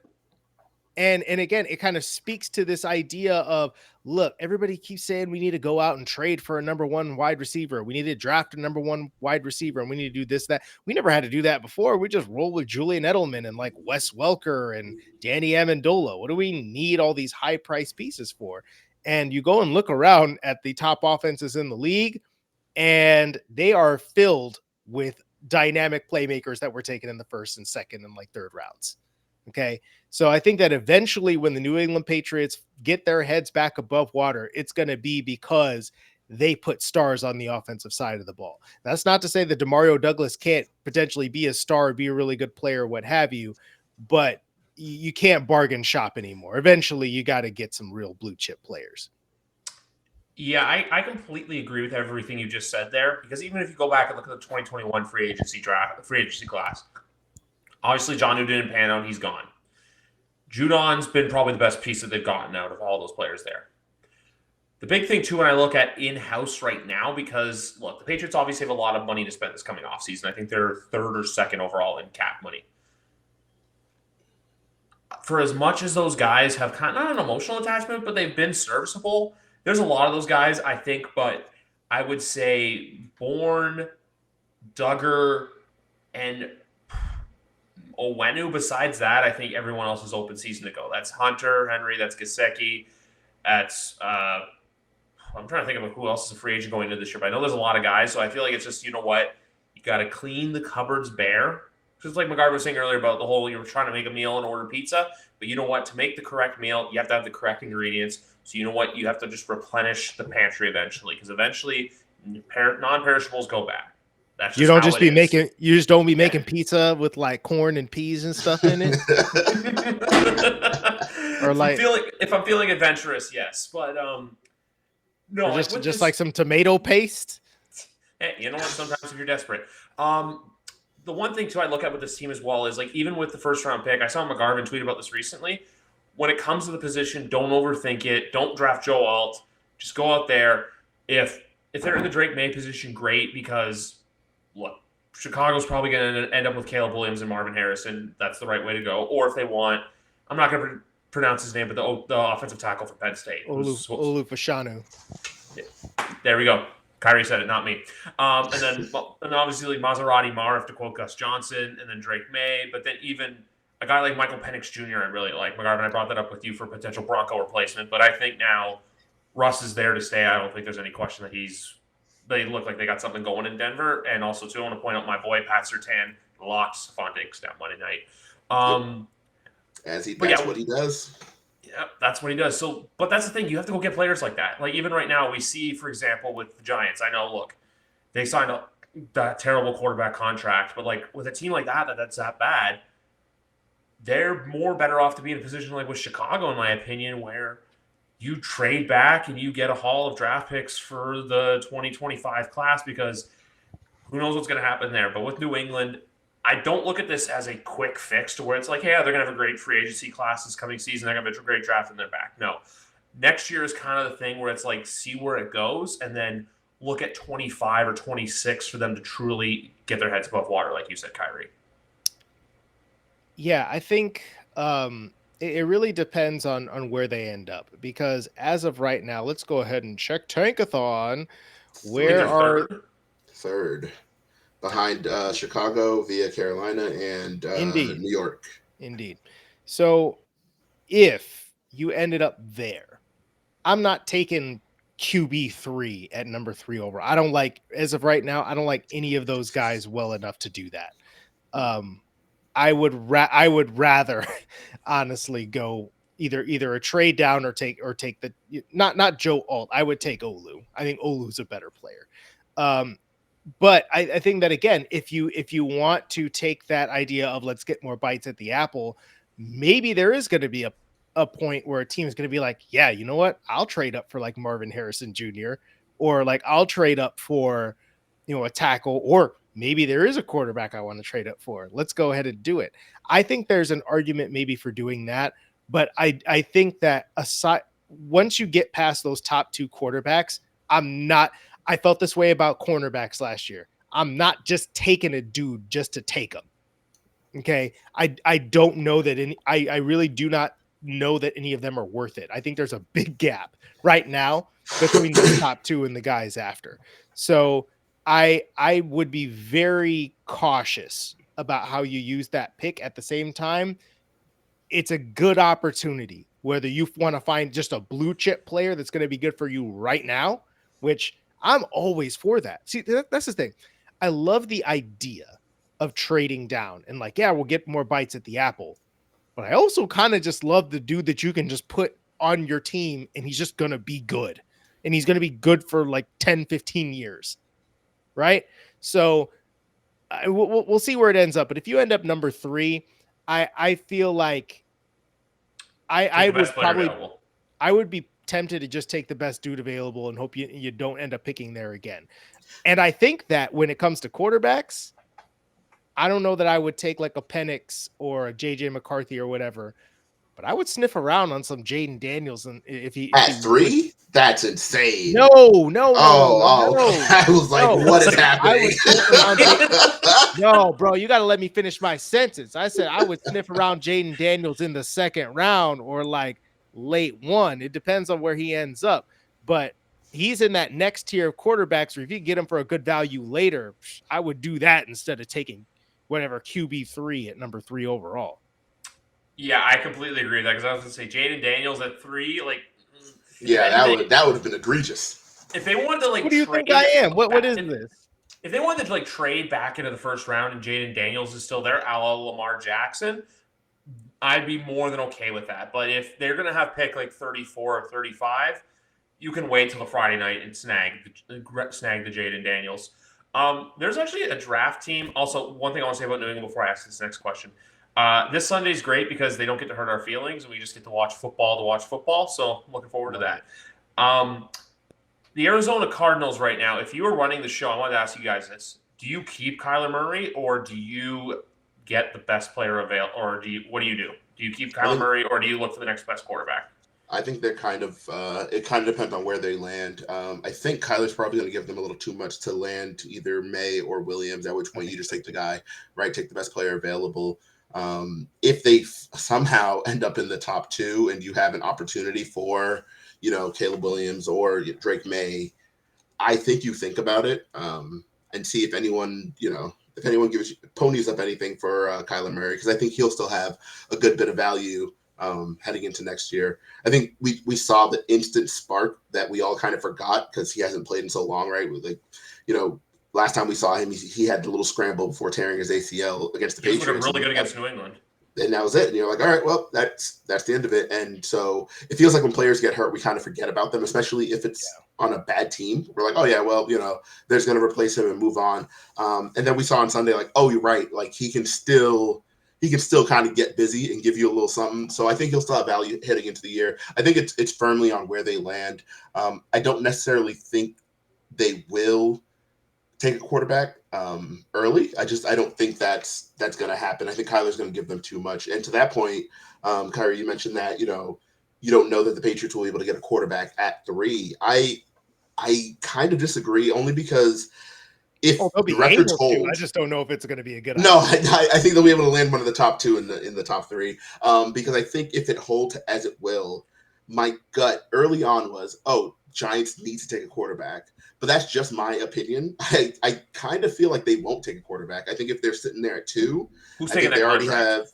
And again, it kind of speaks to this idea of, look, everybody keeps saying we need to go out and trade for a number 1 wide receiver. We need to draft a number 1 wide receiver, and we need to do this, that. We never had to do that before. We just roll with Julian Edelman and like Wes Welker and Danny Amendola. What do we need all these high price pieces for? And you go and look around at the top offenses in the league, and they are filled with dynamic playmakers that were taken in the 1st and 2nd and like 3rd rounds. Okay. So I think that eventually when the New England Patriots get their heads back above water, it's going to be because they put stars on the offensive side of the ball. That's not to say that Demario Douglas can't potentially be a star, be a really good player, what have you, but you can't bargain shop anymore. Eventually you got to get some real blue chip players. Yeah, I completely agree with everything you just said there, because even if you go back and look at the 2021 free agency class, obviously John Newton didn't pan out, he's gone. Judon's been probably the best piece that they've gotten out of all those players there. The big thing, too, when I look at in-house right now, because, look, the Patriots obviously have a lot of money to spend this coming off season. I think they're third or second overall in cap money. For as much as those guys have kind of not an emotional attachment, but they've been serviceable, there's a lot of those guys, I think, but I would say Bourne, Duggar, and Owenu. Besides that, I think everyone else is open season to go. That's Hunter, Henry, that's Gesicki, that's I'm trying to think of who else is a free agent going into this year, but I know there's a lot of guys, so I feel like it's just, you know what, you got to clean the cupboards bare. Just like McGarvey was saying earlier about the whole, you were trying to make a meal and order pizza, but you know what, to make the correct meal, you have to have the correct ingredients. So you know what, you have to just replenish the pantry eventually, because eventually non-perishables go bad. That's just You don't how just it be is. making you just don't be making pizza with like corn and peas and stuff in it. Or like if I'm feeling adventurous, yes, but no, or like just with just this, like some tomato paste. hey, you know what? Sometimes if you're desperate, the one thing too I look at with this team as well is like even with the first round pick, I saw McGarvin tweet about this recently. When it comes to the position, don't overthink it. Don't draft Joe Alt. Just go out there. If they're in the Drake May position, great, because look, Chicago's probably going to end up with Caleb Williams and Marvin Harrison. That's the right way to go. Or if they want, I'm not going to pronounce his name, but the offensive tackle for Penn State. Olu Fashanu. There we go. Kyrie said it, not me. And then obviously like Maserati Marif to quote Gus Johnson, and then Drake May. But then even a guy like Michael Penix Jr. I really like. McGarvin, I brought that up with you for potential Bronco replacement. But I think now Russ is there to stay. I don't think there's any question that they look like they got something going in Denver. And also, too, I want to point out my boy, Pat Surtain, locked Stephon Diggs down Monday night. That's what he does. Yeah, that's what he does. So, but that's the thing. You have to go get players like that. Like, even right now, we see, for example, with the Giants, I know, look, they signed that terrible quarterback contract. But, like, with a team like that's that bad, they're more better off to be in a position like with Chicago, in my opinion, where you trade back and you get a haul of draft picks for the 2025 class, because who knows what's going to happen there. But with New England, I don't look at this as a quick fix to where it's like, hey, they're going to have a great free agency class this coming season. They're going to have a great draft in their back. No. Next year is kind of the thing where it's like, see where it goes, and then look at 25 or 26 for them to truly get their heads above water, like you said, Kyrie. Yeah, I think it really depends on where they end up, because as of right now, let's go ahead and check Tankathon. Where are third behind Chicago, via Carolina, and New York. Indeed. So if you ended up there, I'm not taking QB3 at number 3 over. I don't like, as of right now, I don't like any of those guys well enough to do that. I would rather honestly go either a trade down or take the not Joe Alt. I would take Olu. I think Olu's a better player. But I think that, again, if you want to take that idea of let's get more bites at the apple, maybe there is going to be a point where a team is going to be like, yeah, you know what? I'll trade up for like Marvin Harrison Jr. or like I'll trade up for, a tackle, or maybe there is a quarterback I want to trade up for. Let's go ahead and do it. I think there's an argument maybe for doing that, but I think that once you get past those top 2 quarterbacks, I felt this way about cornerbacks last year. I'm not just taking a dude just to take him. Okay. I don't know that I really do not know that any of them are worth it. I think there's a big gap right now between the top 2 and the guys after. So I would be very cautious about how you use that pick. At the same time, it's a good opportunity, whether you want to find just a blue chip player that's going to be good for you right now, which I'm always for that. See, that's the thing. I love the idea of trading down and like, yeah, we'll get more bites at the apple. But I also kind of just love the dude that you can just put on your team and he's just going to be good. And he's going to be good for like 10, 15 years. Right? So we'll see where it ends up. But if you end up number 3, I feel like I would be tempted to just take the best dude available and hope you don't end up picking there again. And I think that when it comes to quarterbacks, I don't know that I would take like a Penix or a JJ McCarthy or whatever, but I would sniff around on some Jaden Daniels. And if he at 3, That's insane. No. I was like, what is happening? No, bro, you got to let me finish my sentence. I said I would sniff around Jaden Daniels in the second round or like late one. It depends on where he ends up, but he's in that next tier of quarterbacks. Or if you get him for a good value later, I would do that instead of taking whatever QB3 at number 3 overall. Yeah, I completely agree with that because I was going to say Jaden Daniels at 3, like. Yeah, that would have been egregious. If they wanted to like, what do you think I am? What is this? If they wanted to like trade back into the first round and Jaden Daniels is still there, a la Lamar Jackson, I'd be more than okay with that. But if they're going to have pick like 34 or 35, you can wait till the Friday night and snag the Jaden Daniels. There's actually a draft team. Also, one thing I want to say about New England before I ask this next question. This Sunday is great because they don't get to hurt our feelings and we just get to watch football. So I'm looking forward to that. The Arizona Cardinals right now, if you were running the show, I wanted to ask you guys this. Do you keep Kyler Murray or do you get the best player available? Or what do you do? Do you keep Kyler Murray or do you look for the next best quarterback? I think they're kind of it kind of depends on where they land. I think Kyler's probably going to give them a little too much to land to either May or Williams, at which point you just take the guy, right? Take the best player available. If they somehow end up in the top 2 and you have an opportunity for, Caleb Williams or Drake May, I think you think about it and see if anyone, gives you ponies up anything for Kyler Murray, because I think he'll still have a good bit of value heading into next year. I think we saw the instant spark that we all kind of forgot because he hasn't played in so long, right? Last time we saw him, he had the little scramble before tearing his ACL against the Patriots. He was looking really good against New England. And that was it. And you're like, all right, well, that's the end of it. And so it feels like when players get hurt, we kind of forget about them, especially if it's on a bad team. We're like, oh yeah, well, there's going to replace him and move on. And then we saw on Sunday, like, oh, you're right. Like he can still kind of get busy and give you a little something. So I think he'll still have value heading into the year. I think it's firmly on where they land. I don't necessarily think they will take a quarterback early. I don't think that's going to happen. I think Kyler's going to give them too much. And to that point, Kyrie, you mentioned that, you don't know that the Patriots will be able to get a quarterback at 3. I kind of disagree, only because if the records hold, I just don't know if it's going to be a good No, I think they'll be able to land one of the top 2 in the top 3. Because I think if it holds as it will, my gut early on was, Giants need to take a quarterback. But that's just my opinion. I kind of feel like they won't take a quarterback. I think if they're sitting there at 2, who's taking that contract?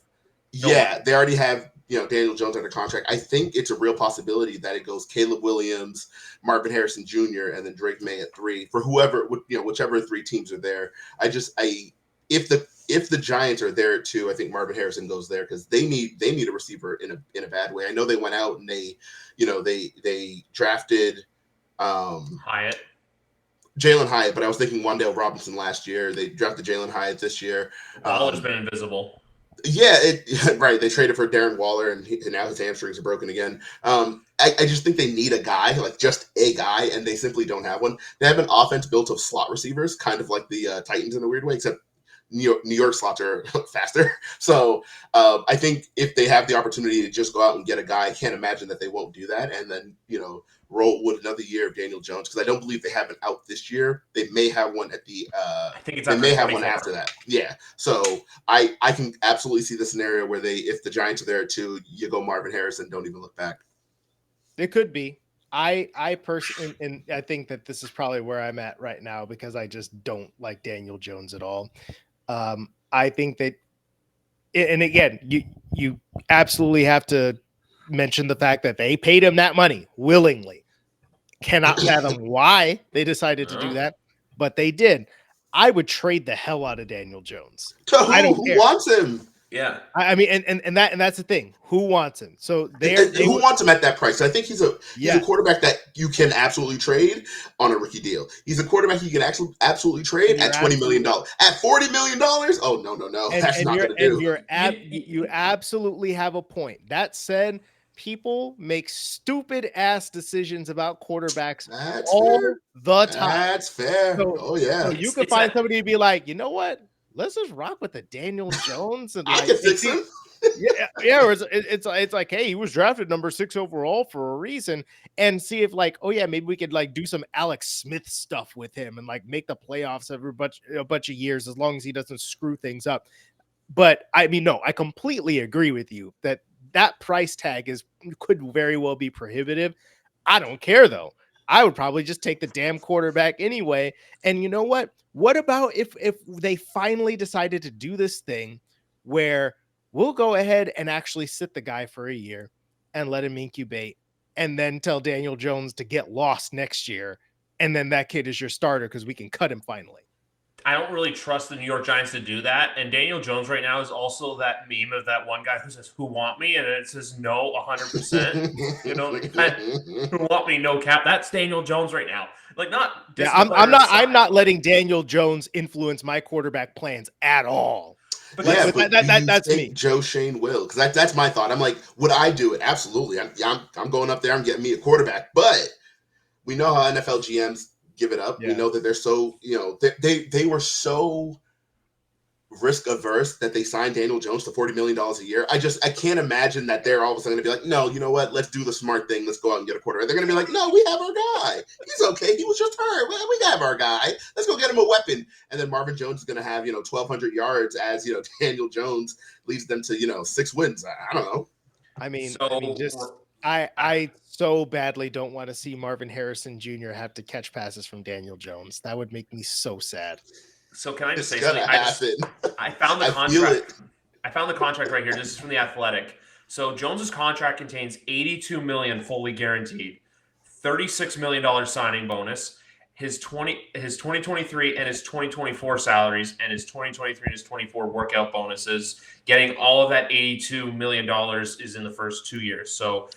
They already have Daniel Jones under contract. I think it's a real possibility that it goes Caleb Williams, Marvin Harrison Jr., and then Drake May at 3 for whoever, whichever 3 teams are there. If the Giants are there at 2, I think Marvin Harrison goes there because they need a receiver in a bad way. I know they went out and they drafted Jalen Hyatt, but I was thinking Wan'Dale Robinson last year. They drafted Jalen Hyatt this year. Waller's been invisible. Yeah, right. They traded for Darren Waller, and now his hamstrings are broken again. I just think they need a guy, like just a guy, and they simply don't have one. They have an offense built of slot receivers, kind of like the Titans in a weird way, except New York slots are faster. So I think if they have the opportunity to just go out and get a guy, I can't imagine that they won't do that. And then, roll with another year of Daniel Jones, because I don't believe they have an out this year. They may have one at the I think it's they may have one after that. Yeah. So I can absolutely see the scenario where if the Giants are there too, you go Marvin Harrison, don't even look back. It could be. I personally, and I think that this is probably where I'm at right now because I just don't like Daniel Jones at all. I think that, and again, you absolutely have to mention the fact that they paid him that money willingly. Cannot fathom why they decided to do that, but they did. I would trade the hell out of Daniel Jones. Who wants him? Yeah, I mean, and that's the thing. Who wants him? So who wants him at that price? I think he's a quarterback that you can absolutely trade on a rookie deal. He's a quarterback you can actually absolutely trade at $20 million. At $40 million? Oh no, that's not going to do. You absolutely have a point. That said, people make stupid ass decisions about quarterbacks the time. That's fair. So you can find somebody to be like, you know what? Let's just rock with the Daniel Jones, and I can fix him. Yeah. It's like, hey, he was drafted number 6 overall for a reason, and see if like, oh yeah, maybe we could like do some Alex Smith stuff with him and like make the playoffs every a bunch of years as long as he doesn't screw things up. But I mean, no, I completely agree with you that that price tag could very well be prohibitive. I don't care though. I would probably just take the damn quarterback anyway. And you know what? What about if they finally decided to do this thing where we'll go ahead and actually sit the guy for a year and let him incubate and then tell Daniel Jones to get lost next year, and then that kid is your starter because we can cut him finally. I don't really trust the New York Giants to do that. And Daniel Jones right now is also that meme of that one guy who says, "Who want me?" And it says, "No, 100%." You know, the guy who want me, no cap. That's Daniel Jones right now. Like, not yeah, I'm not letting Daniel Jones influence my quarterback plans at all. But yeah, but that's me. Joe Shane will, because that's my thought. I'm like, would I do it? Absolutely. I'm going up there. I'm getting me a quarterback. But we know how NFL GMs give it up. Yeah. We know that they're so, they were so risk averse that they signed Daniel Jones to $40 million a year. I can't imagine that they're all of a sudden going to be like, no, you know what? Let's do the smart thing. Let's go out and get a quarterback. They're going to be like, no, we have our guy. He's okay. He was just hurt. We have our guy. Let's go get him a weapon. And then Marvin Jones is going to have, 1,200 yards as, Daniel Jones leads them to, 6 wins. I don't know. I so badly don't want to see Marvin Harrison Jr. have to catch passes from Daniel Jones. That would make me so sad. So can I just say something? I found the contract. I found the contract right here. This is from The Athletic. So Jones's contract contains $82 million fully guaranteed, $36 million signing bonus, his 2023 and his 2024 salaries, and his 2023 and his 24 workout bonuses. Getting all of that $82 million is in the first 2 years. So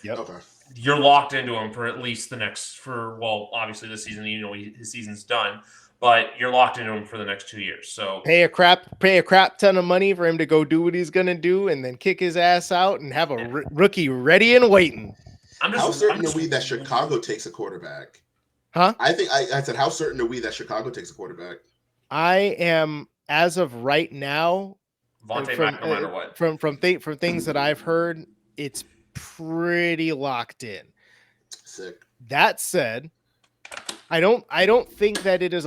you're locked into him for at least obviously this season, his season's done. But you're locked into him for the next 2 years. So pay a crap ton of money for him to go do what he's gonna do, and then kick his ass out and have a rookie ready and waiting. How certain are we that Chicago takes a quarterback? Huh? I said, how certain are we that Chicago takes a quarterback? I am, as of right now, Vontae Mack, no matter what. From things that I've heard, it's pretty locked in. Sick. That said, I don't think that it is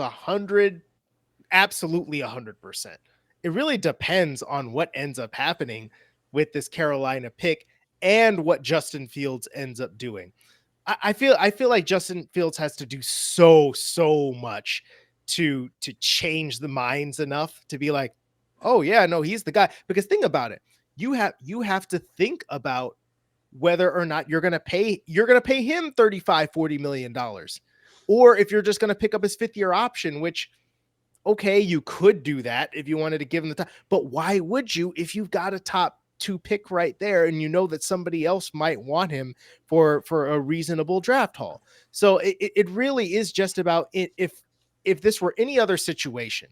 absolutely 100%. It really depends on what ends up happening with this Carolina pick and what Justin Fields ends up doing. I feel like Justin Fields has to do so much to change the minds enough to be like, oh yeah, no, he's the guy. Because think about it. You have to think about whether or not you're going to pay him $35-40 million. Or if you're just going to pick up his 5th-year option, which, okay, you could do that if you wanted to give him the time. But why would you if you've got a top 2 pick right there and you know that somebody else might want him for a reasonable draft haul? So it really is just about if this were any other situation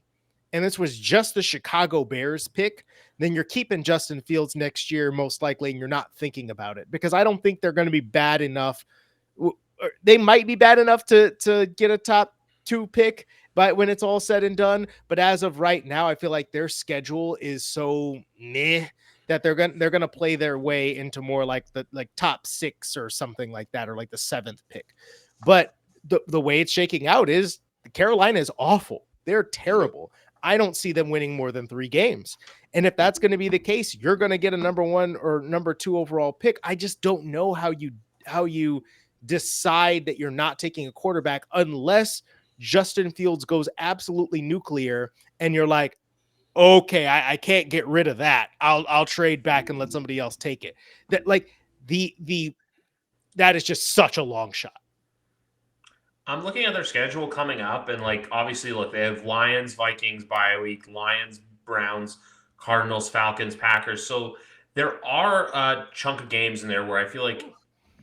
and this was just the Chicago Bears pick, then you're keeping Justin Fields next year most likely, and you're not thinking about it because I don't think they're going to be bad enough. They might be bad enough to get a top 2 pick, but when it's all said and done. But as of right now, I feel like their schedule is so meh that they're gonna play their way into more like the top 6 or something like that, or like the 7th pick. But the way it's shaking out is Carolina is awful. They're terrible. I don't see them winning more than 3 games. And if that's going to be the case, you're going to get a number 1 or number 2 overall pick. I just don't know how you decide that you're not taking a quarterback unless Justin Fields goes absolutely nuclear and you're like, okay, I can't get rid of that. I'll trade back and let somebody else take it. That is just such a long shot. I'm looking at their schedule coming up, and obviously, look, they have Lions, Vikings bye week, Lions, Browns, Cardinals, Falcons, Packers. So there are a chunk of games in there where I feel like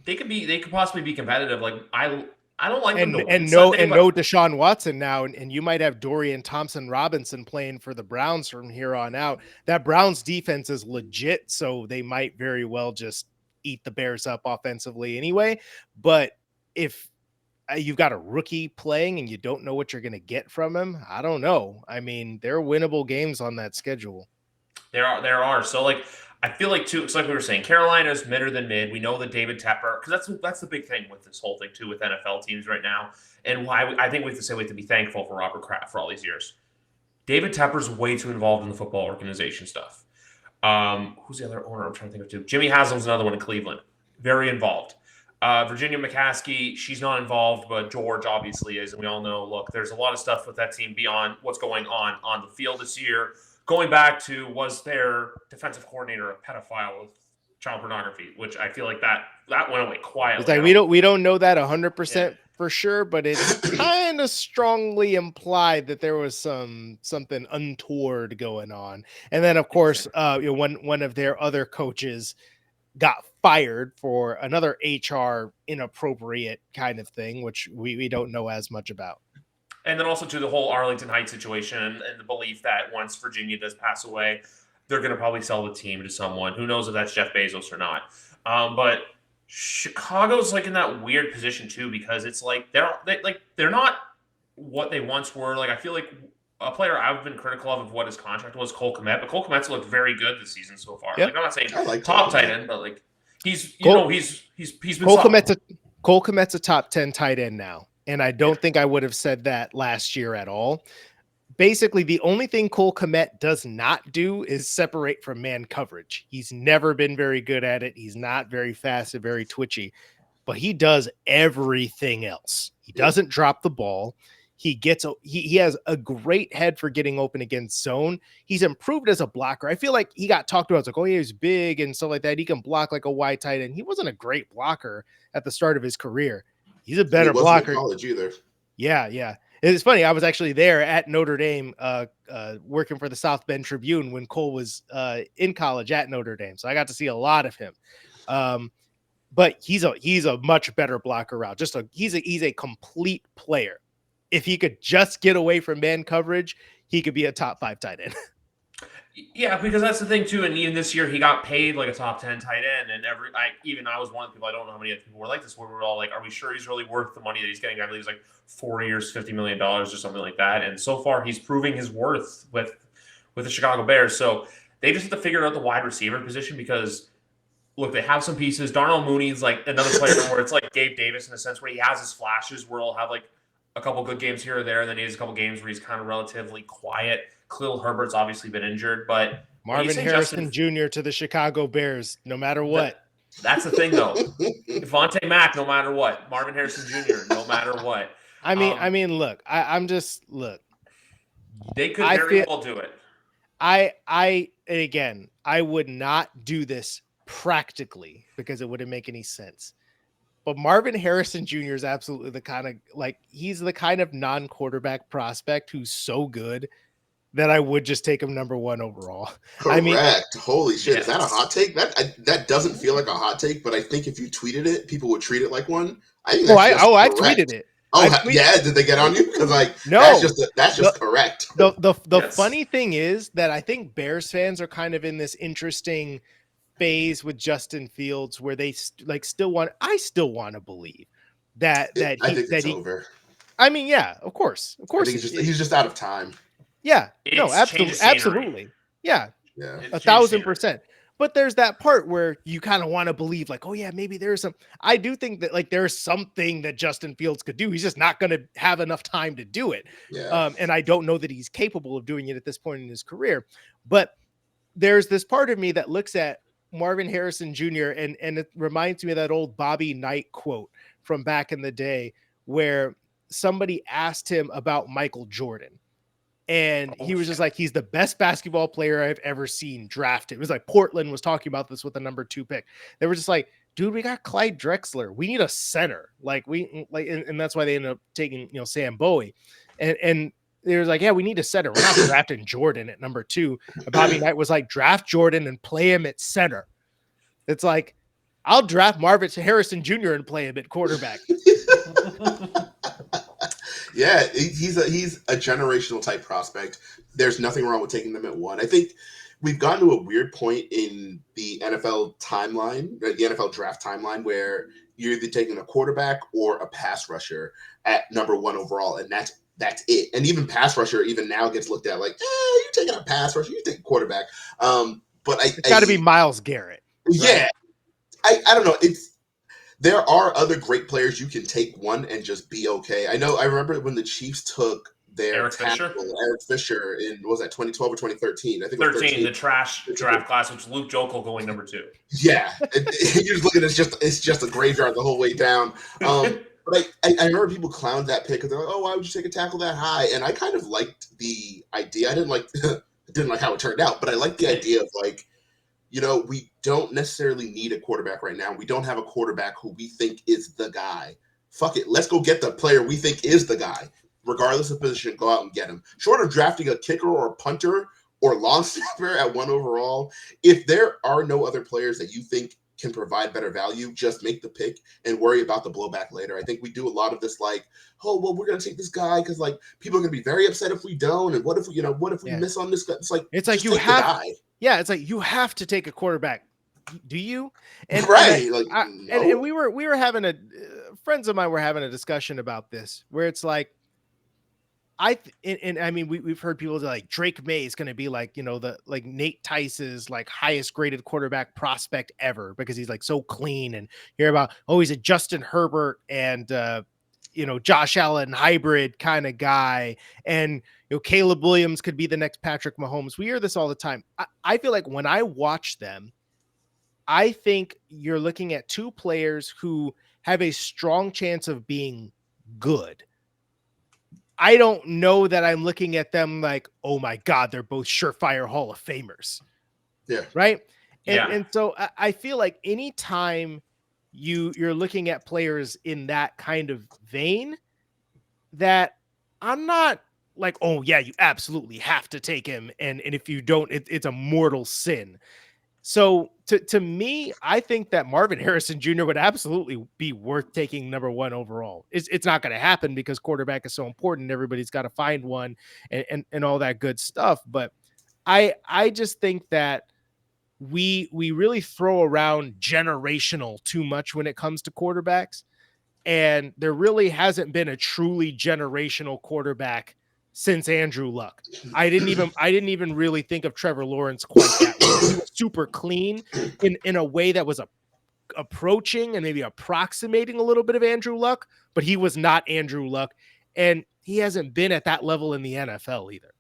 they could possibly be competitive. I don't like them to win. No Deshaun Watson now, and you might have Dorian Thompson-Robinson playing for the Browns from here on out. That Browns defense is legit, so they might very well just eat the Bears up offensively anyway. But if you've got a rookie playing and you don't know what you're going to get from him, I don't know. I mean, there are winnable games on that schedule. There are. So I feel like too, it's like we were saying, Carolina's midder than mid. We know that David Tepper, because that's the big thing with this whole thing too with NFL teams right now, and why I think we have to say we have to be thankful for Robert Kraft for all these years. David Tepper's way too involved in the football organization stuff. Who's the other owner? I'm trying to think of too. Jimmy Haslam's another one in Cleveland, very involved. Virginia McCaskey, she's not involved, but George obviously is, and we all know. Look, there's a lot of stuff with that team beyond what's going on the field this year. Going back to, was their defensive coordinator a pedophile with child pornography, which I feel like that went away quietly. It's like we don't know that 100% for sure, but it's kind of strongly implied that there was something untoward going on. And then of course, one of their other coaches got fired for another HR inappropriate kind of thing, which we don't know as much about. And then also to the whole Arlington Heights situation and the belief that once Virginia does pass away, they're going to probably sell the team to someone. Who knows if that's Jeff Bezos or not. But Chicago's like in that weird position too, because it's like they're not what they once were. Like I feel like a player I've been critical of what his contract was, Cole Kmet, but Cole Kmet's looked very good this season so far. Yep. Like I'm not saying like top tight end, but like he's been Cole solid. Kmet's a top 10 tight end now. And I don't think I would have said that last year at all. Basically, the only thing Cole Kmet does not do is separate from man coverage. He's never been very good at it. He's not very fast and very twitchy, but he does everything else. He doesn't drop the ball. He has a great head for getting open against zone. He's improved as a blocker. I feel like he got talked about. It's like, oh, yeah, he's big and stuff like that. He can block like a wide tight end. He wasn't a great blocker at the start of his career. He's a better blocker. In college either. Yeah. It's funny. I was actually there at Notre Dame, working for the South Bend Tribune when Cole was in college at Notre Dame, so I got to see a lot of him. But he's a much better blocker route. He's a complete player. If he could just get away from man coverage, he could be a top 5 tight end. Yeah, because that's the thing too. And even this year, he got paid like a top 10 tight end. And I was one of the people. I don't know how many other people were like this. Where we were all like, "Are we sure he's really worth the money that he's getting?" I believe he's like 4 years, $50 million or something like that. And so far, he's proving his worth with the Chicago Bears. So they just have to figure out the wide receiver position because look, they have some pieces. Darnell Mooney's like another player where it's like Gabe Davis in a sense where he has his flashes where he'll have like a couple good games here or there, and then he has a couple games where he's kind of relatively quiet. Khalil Herbert's obviously been injured, but Marvin Harrison Jr. to the Chicago Bears, no matter what. That's the thing, though. Devontae Mack, no matter what. Marvin Harrison Jr., no matter what. I mean, look. They could very well do it. I would not do this practically because it wouldn't make any sense. But Marvin Harrison Jr. is absolutely the kind of non-quarterback prospect who's so good that I would just take him number 1 overall. Correct. I mean, holy shit. Is that a hot take? That doesn't feel like a hot take, but I think if you tweeted it, people would treat it like one. I think I tweeted it. Yeah. Did they get on you? Because no, that's just correct. The funny thing is that I think Bears fans are kind of in this interesting phase with Justin Fields where they I still want to believe that it's over. I mean, yeah, of course. I think he's just out of time. Yeah, no, absolutely. Yeah, 1,000%. But there's that part where you kind of want to believe like, oh yeah, maybe there's some, I do think that like there's something that Justin Fields could do. He's just not going to have enough time to do it. Yeah. And I don't know that he's capable of doing it at this point in his career, but there's this part of me that looks at Marvin Harrison Jr. and it reminds me of that old Bobby Knight quote from back in the day where somebody asked him about Michael Jordan. And he was just like, he's the best basketball player I've ever seen drafted. It was like Portland was talking about this with the number 2 pick. They were just like, dude, we got Clyde Drexler. We need a center. And that's why they ended up taking, Sam Bowie. And they were like, yeah, we need a center. We're not drafting Jordan at number 2. And Bobby Knight was like, draft Jordan and play him at center. It's like, I'll draft Marvin Harrison Jr. and play him at quarterback. Yeah, he's a generational type prospect. There's nothing wrong with taking them at 1. I think we've gotten to a weird point in the NFL timeline, the NFL draft timeline, where you're either taking a quarterback or a pass rusher at number 1 overall, and that's it. And even pass rusher even now gets looked at like, you're taking a pass rusher, you're taking quarterback. but It's got to be Myles Garrett. Yeah, right? I don't know. There are other great players you can take one and just be okay. I remember when the Chiefs took their Eric Fisher? Eric Fisher, in, what was that, 2012 or 2013? I think it was 13, the trash draft class, which Luke Jokel going number 2. Yeah, you're just looking at it's just a graveyard the whole way down. But I remember people clowned that pick because they're like, "Oh, why would you take a tackle that high?" And I kind of liked the idea. I didn't like how it turned out, but I liked the idea of like, we don't necessarily need a quarterback right now. We don't have a quarterback who we think is the guy. Fuck it, let's go get the player we think is the guy, regardless of position. Go out and get him. Short of drafting a kicker or a punter or long snapper at 1 overall, if there are no other players that you think can provide better value, just make the pick and worry about the blowback later. I think we do a lot of this like, oh, well, we're going to take this guy because like people are going to be very upset if we don't. And what if we miss on this guy? It's like you have, it's like you have to take a quarterback. Do you? And right. And we were having friends of mine were having a discussion about this where it's like, I mean, we've heard people like Drake May is going to be like, like Nate Tice's like highest graded quarterback prospect ever because he's like so clean, and hear about, oh, he's a Justin Herbert and, Josh Allen hybrid kind of guy. And, Caleb Williams could be the next Patrick Mahomes. We hear this all the time. I feel like when I watch them, I think you're looking at 2 players who have a strong chance of being good. I don't know that I'm looking at them like, oh my God, they're both surefire Hall of Famers. Yeah. Right. And so I feel like anytime you're looking at players in that kind of vein, that I'm not like, oh yeah, you absolutely have to take him. And if you don't, it's a mortal sin. So to me, I think that Marvin Harrison Jr. would absolutely be worth taking number 1 overall. It's not going to happen because quarterback is so important. Everybody's got to find one and all that good stuff. But I just think that we really throw around generational too much when it comes to quarterbacks. And there really hasn't been a truly generational quarterback since Andrew Luck. I didn't even really think of Trevor Lawrence quite that way. He was super clean in a way that was approaching and maybe approximating a little bit of Andrew Luck, but he was not Andrew Luck, and he hasn't been at that level in the NFL either.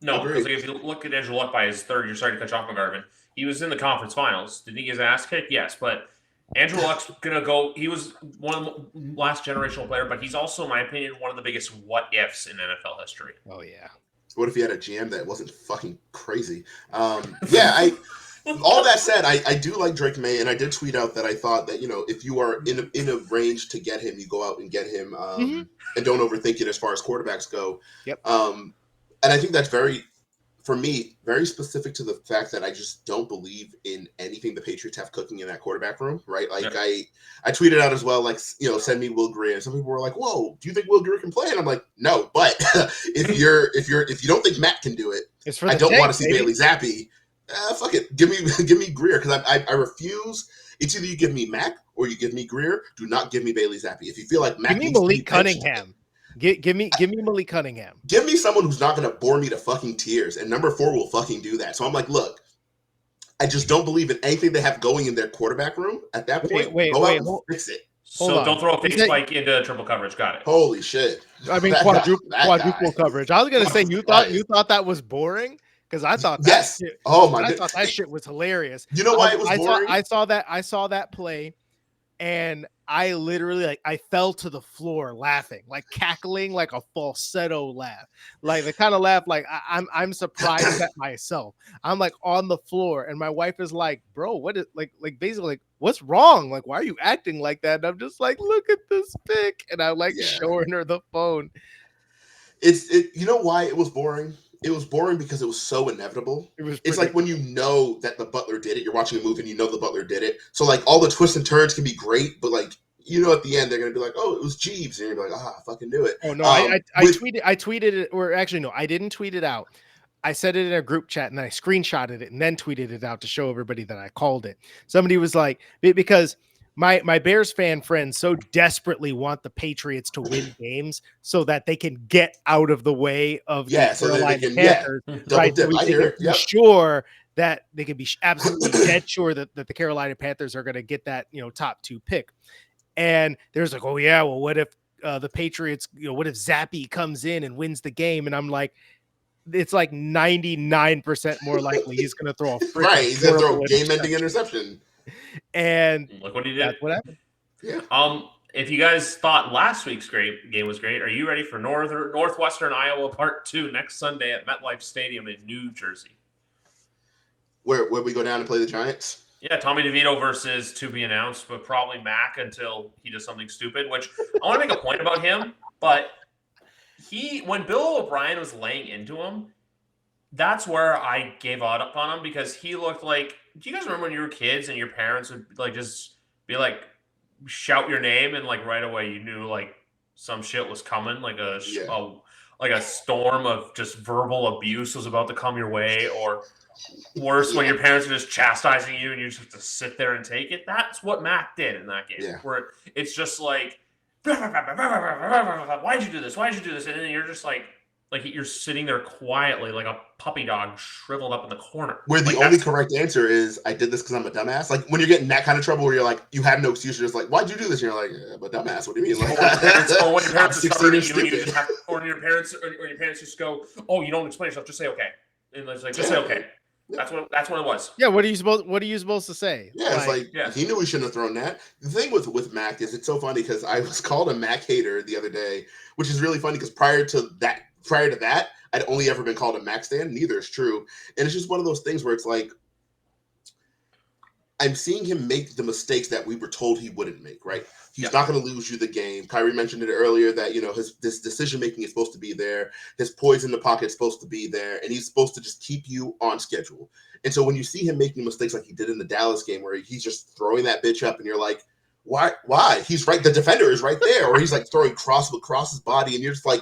No, because if you look at Andrew Luck by his third year, sorry to cut you off, McGarvin, he was in the conference finals. Did he get his ass kicked? Yes, but Andrew Luck's gonna go. He was one of the last generational player, but he's also, in my opinion, one of the biggest what ifs in NFL history. Oh yeah. What if he had a GM that wasn't fucking crazy? All that said, I do like Drake May, and I did tweet out that I thought that if you are in a range to get him, you go out and get him, and don't overthink it as far as quarterbacks go. Yep. And I think that's for me, very specific to the fact that I just don't believe in anything the Patriots have cooking in that quarterback room, right? Like I tweeted out as well, like, send me Will Greer. And some people were like, whoa, do you think Will Greer can play? And I'm like, no, but if you don't think Matt can do it, I don't want to see Bailey Zappi. Fuck it. Give me Greer. Cause I refuse. It's either you give me Mac or you give me Greer. Do not give me Bailey Zappi. If you feel like Mac, give me Malik Cunningham. Give me Malik Cunningham. Give me someone who's not going to bore me to fucking tears, and number 4 will fucking do that. So I'm like, look, I just don't believe in anything they have going in their quarterback room at that point. Go out and fix it. So don't throw a face spike into triple coverage. Got it. Holy shit! I mean quadruple coverage. I was going to say you thought that was boring because I thought yes. I thought that shit was hilarious. You know why it was boring? I saw that play. And I literally I fell to the floor laughing, like cackling, like a falsetto laugh, like the kind of laugh like I'm surprised at myself. I'm like on the floor, and my wife is like, "Bro, what is like basically like what's wrong? Like why are you acting like that?" And I'm just like, "Look at this pic," and I'm like showing her the phone. You know why it was boring? It was boring because it was so inevitable. It's like when you know that the butler did it, you're watching a movie and you know the butler did it. So like all the twists and turns can be great, but like at the end they're gonna be like, oh, it was Jeeves, and you're like, I fucking knew it. Oh no, I tweeted it, or actually no, I didn't tweet it out. I said it in a group chat and I screenshotted it and then tweeted it out to show everybody that I called it. Somebody was like, because my Bears fan friends so desperately want the Patriots to win games so that they can get out of the way of the Carolina Panthers, right? So we can be sure that they can be absolutely dead sure that the Carolina Panthers are going to get that, top 2 pick. And there's like, oh yeah, well, what if the Patriots, what if Zappy comes in and wins the game? And I'm like, it's like 99% more likely he's going to throw a freaking Right, he's gonna throw horrible a game-ending interception. And Look what he did. that's what happened. Yeah. If you guys thought last week's game was great, are you ready for Northwestern Iowa Part 2 next Sunday at MetLife Stadium in New Jersey? Where we go down and play the Giants? Yeah, Tommy DeVito versus to be announced, but probably Mac until he does something stupid, which I want to make a point about him, but when Bill O'Brien was laying into him, that's where I gave up on him because he looked like, do you guys remember when you were kids and your parents would like just be like, shout your name and like right away you knew like some shit was coming, like a storm of just verbal abuse was about to come your way, or worse, when your parents are just chastising you and you just have to sit there and take it. That's what Mac did in that game. Yeah. Where it's just like, why'd you do this? Why'd you do this? And then you're just like you're sitting there quietly like a puppy dog shriveled up in the corner. Where the only correct answer is, I did this because I'm a dumbass. Like when you're getting that kind of trouble where you're like, you have no excuse. You're just like, why'd you do this? And you're like, I'm a dumbass. What do you mean? Like, when your parents are 16 and you, and you stupid. just have, or your parents just go, oh, you don't explain yourself. Just say okay. And it's like, just say okay. That's what it was. Yeah, what are you supposed to say? Yeah, it's like he knew he shouldn't have thrown that. The thing with Mac is it's so funny because I was called a Mac hater the other day, which is really funny because prior to that, I'd only ever been called a Mac stan. Neither is true. And it's just one of those things where it's like, I'm seeing him make the mistakes that we were told he wouldn't make, right? He's not going to lose you the game. Kyrie mentioned it earlier that, this decision-making is supposed to be there. His poise in the pocket is supposed to be there. And he's supposed to just keep you on schedule. And so when you see him making mistakes like he did in the Dallas game where he's just throwing that bitch up and you're like, why? He's right. The defender is right there. Or he's like throwing across his body. And you're just like,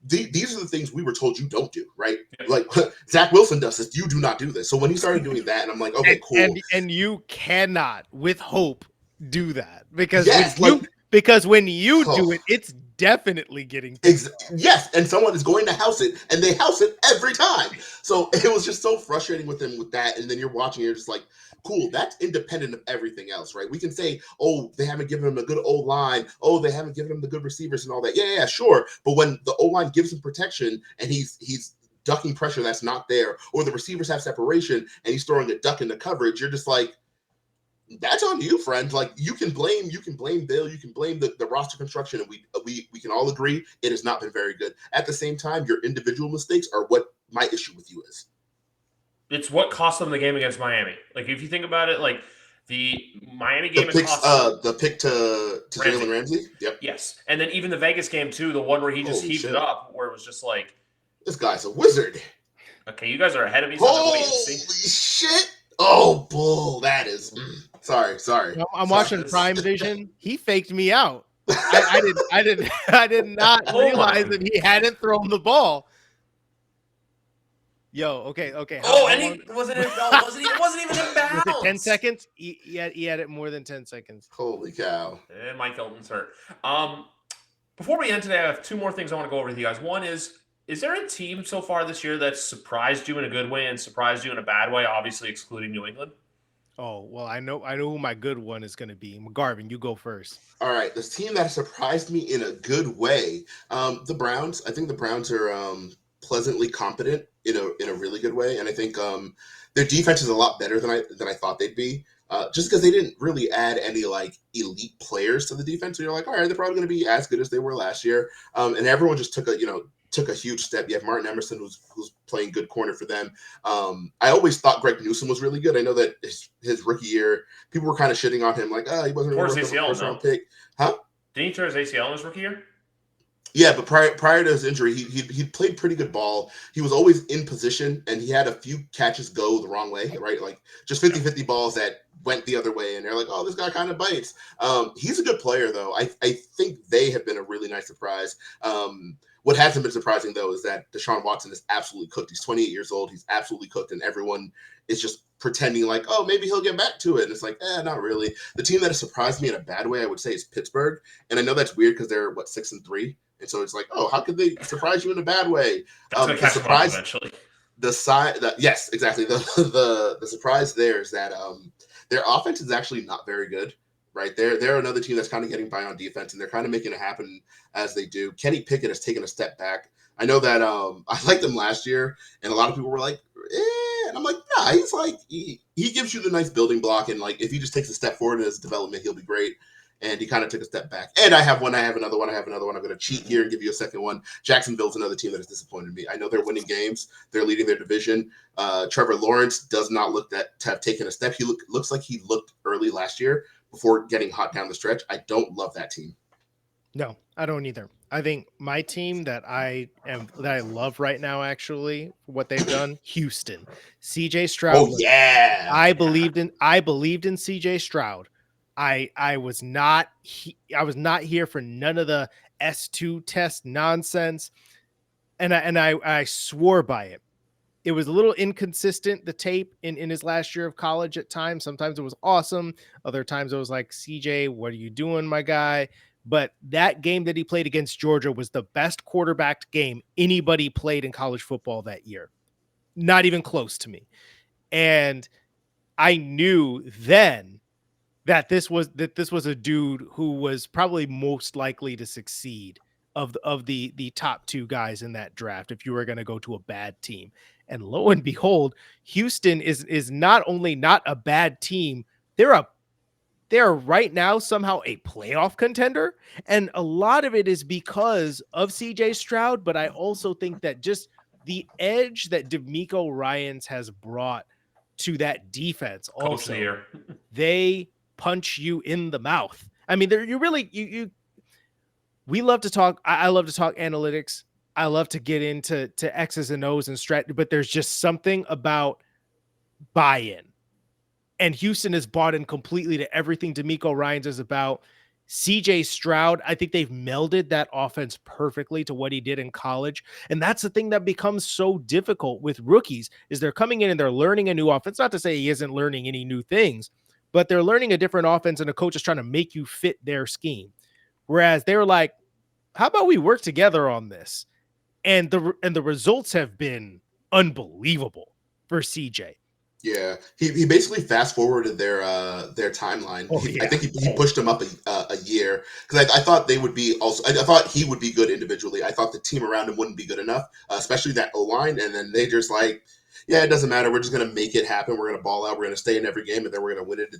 these are the things we were told you don't do, right? Like Zach Wilson does this. You do not do this. So when he started doing that, and I'm like, okay, cool. And you cannot, with hope, do that because when you do it, it's definitely getting yes, and someone is going to house it, and they house it every time. So it was just so frustrating with him with that. And then you're watching, you're just like, cool, that's independent of everything else, right? We can say, oh, they haven't given him a good O-line. Oh, they haven't given him the good receivers and all that. Yeah, sure. But when the O-line gives him protection and he's ducking pressure that's not there, or the receivers have separation and he's throwing a duck into coverage, you're just like, that's on you, friend. Like you can blame Bill, you can blame the roster construction, and we can all agree it has not been very good. At the same time, your individual mistakes are what my issue with you is. It's what cost them the game against Miami. Like if you think about it, like the Miami game, the pick to Jalen Ramsey. Yep. Yes, and then even the Vegas game too, the one where he just heaved it up, where it was just like, this guy's a wizard. Okay, you guys are ahead of me. Holy shit! Oh, bull! That is. Sorry. I'm watching Prime Vision. He faked me out. I did not realize that he hadn't thrown the ball. Yo, okay. It wasn't even in bounds. Was it 10 seconds? He had it more than 10 seconds. Holy cow. And Mike Hilton's hurt. Before we end today, I have two more things I want to go over with you guys. One is there a team so far this year that's surprised you in a good way and surprised you in a bad way, obviously excluding New England? Oh, well, I know who my good one is going to be. Garvin, you go first. All right, this team that surprised me in a good way, the Browns. I think the Browns are pleasantly competent in a really good way, and I think their defense is a lot better than I thought they'd be. Just because they didn't really add any like elite players to the defense, so you're like, all right, they're probably going to be as good as they were last year. And everyone just took a huge step. You have Martin Emerson, who's playing good corner for them. I always thought Greg Newsome was really good. I know that his rookie year, people were kind of shitting on him, like, he wasn't really worth the first round pick. Huh? Didn't he tear his ACL in his rookie year? Yeah, but prior to his injury, he played pretty good ball. He was always in position, and he had a few catches go the wrong way, right? Like just 50-50 balls that went the other way, and they're like, oh, this guy kind of bites. He's a good player, though. I think they have been a really nice surprise. What hasn't been surprising, though, is that Deshaun Watson is absolutely cooked. He's 28 years old. He's absolutely cooked, and everyone is just pretending like, oh, maybe he'll get back to it. And it's like, not really. The team that has surprised me in a bad way, I would say, is Pittsburgh. And I know that's weird because they're, 6-3? And so it's like, oh, how could they surprise you in a bad way? That's going to catch them eventually. Yes, exactly. The surprise there is that their offense is actually not very good. Right, they're another team that's kind of getting by on defense, and they're kind of making it happen as they do. Kenny Pickett has taken a step back. I know that I liked him last year, and a lot of people were like, and I'm like, nah, he's like he gives you the nice building block, and like if he just takes a step forward in his development, he'll be great. And he kind of took a step back. And I have another one. I'm going to cheat here and give you a second one. Jacksonville's another team that has disappointed me. I know they're winning games. They're leading their division. Trevor Lawrence does not look to have taken a step. He looks like he looked early last year before getting hot down the stretch. I don't love that team. No, I don't either. I think my team that I love right now, actually, what they've done, Houston, CJ Stroud. Oh yeah, I believed in CJ Stroud. I was not here for none of the S2 test nonsense, and I swore by it. It was a little inconsistent, the tape in his last year of college at times. Sometimes it was awesome. Other times it was like, CJ, what are you doing, my guy? But that game that he played against Georgia was the best quarterbacked game anybody played in college football that year. Not even close to me. And I knew then that this was a dude who was probably most likely to succeed of the top two guys in that draft if you were going to go to a bad team. And lo and behold, Houston is not only not a bad team, they're right now somehow a playoff contender. And a lot of it is because of CJ Stroud, but I also think that just the edge that DeMeco Ryans has brought to that defense, Coach of the year. They punch you in the mouth. I mean, we love to talk. I love to talk analytics. I love to get into X's and O's and strat, but there's just something about buy-in. And Houston has bought in completely to everything DeMeco Ryans is about. CJ Stroud, I think they've melded that offense perfectly to what he did in college. And that's the thing that becomes so difficult with rookies is they're coming in and they're learning a new offense. Not to say he isn't learning any new things, but they're learning a different offense and a coach is trying to make you fit their scheme. Whereas they're like, how about we work together on this? And the results have been unbelievable for CJ. Yeah, he basically fast forwarded their timeline. I think he pushed them up a year because I thought they would be also. I thought he would be good individually. I thought the team around him wouldn't be good enough, especially that O-line. And then they just like, yeah, it doesn't matter. We're just gonna make it happen. We're gonna ball out. We're gonna stay in every game, and then we're gonna win it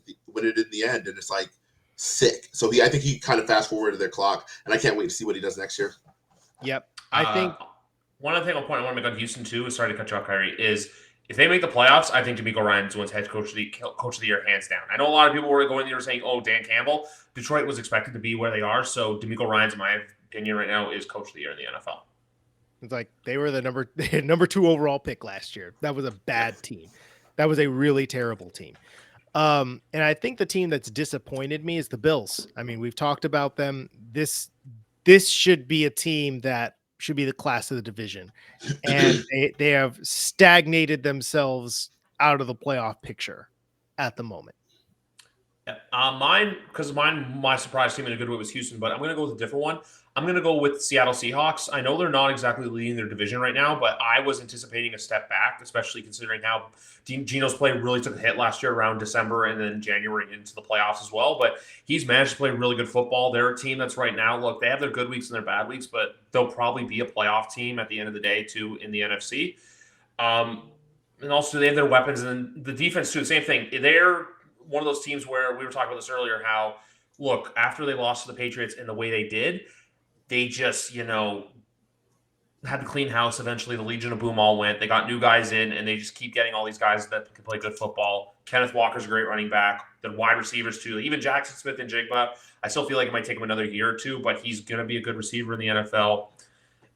in the end. And it's like sick. So I think he kind of fast forwarded their clock, and I can't wait to see what he does next year. Yep, I think one other thing I want to make on Houston too. Sorry to cut you off, Kyrie. Is if they make the playoffs, I think DeMeco Ryans wins head coach of the year hands down. I know a lot of people were going there saying, "Oh, Dan Campbell." Detroit was expected to be where they are, so DeMeco Ryans, in my opinion, right now is coach of the year in the NFL. It's like they were the number 2 overall pick last year. That was a bad team. That was a really terrible team. And I think the team that's disappointed me is the Bills. I mean, we've talked about them. This should be a team that should be the class of the division, and they have stagnated themselves out of the playoff picture at the moment. My surprise team in a good way was Houston, but I'm going to go with a different one. I'm going to go with Seattle Seahawks. I know they're not exactly leading their division right now, but I was anticipating a step back, especially considering how Geno's play really took a hit last year around December and then January into the playoffs as well. But he's managed to play really good football. They're a team that's right now, look, they have their good weeks and their bad weeks, but they'll probably be a playoff team at the end of the day, too, in the NFC. And also they have their weapons, and then the defense, too, the same thing. They're one of those teams where we were talking about this earlier, how, look, after they lost to the Patriots in the way they did, they just, had to clean house. Eventually, the Legion of Boom all went. They got new guys in, and they just keep getting all these guys that can play good football. Kenneth Walker's a great running back. The wide receivers, too. Even Jackson Smith and Jigba. I still feel like it might take him another year or two, but he's going to be a good receiver in the NFL.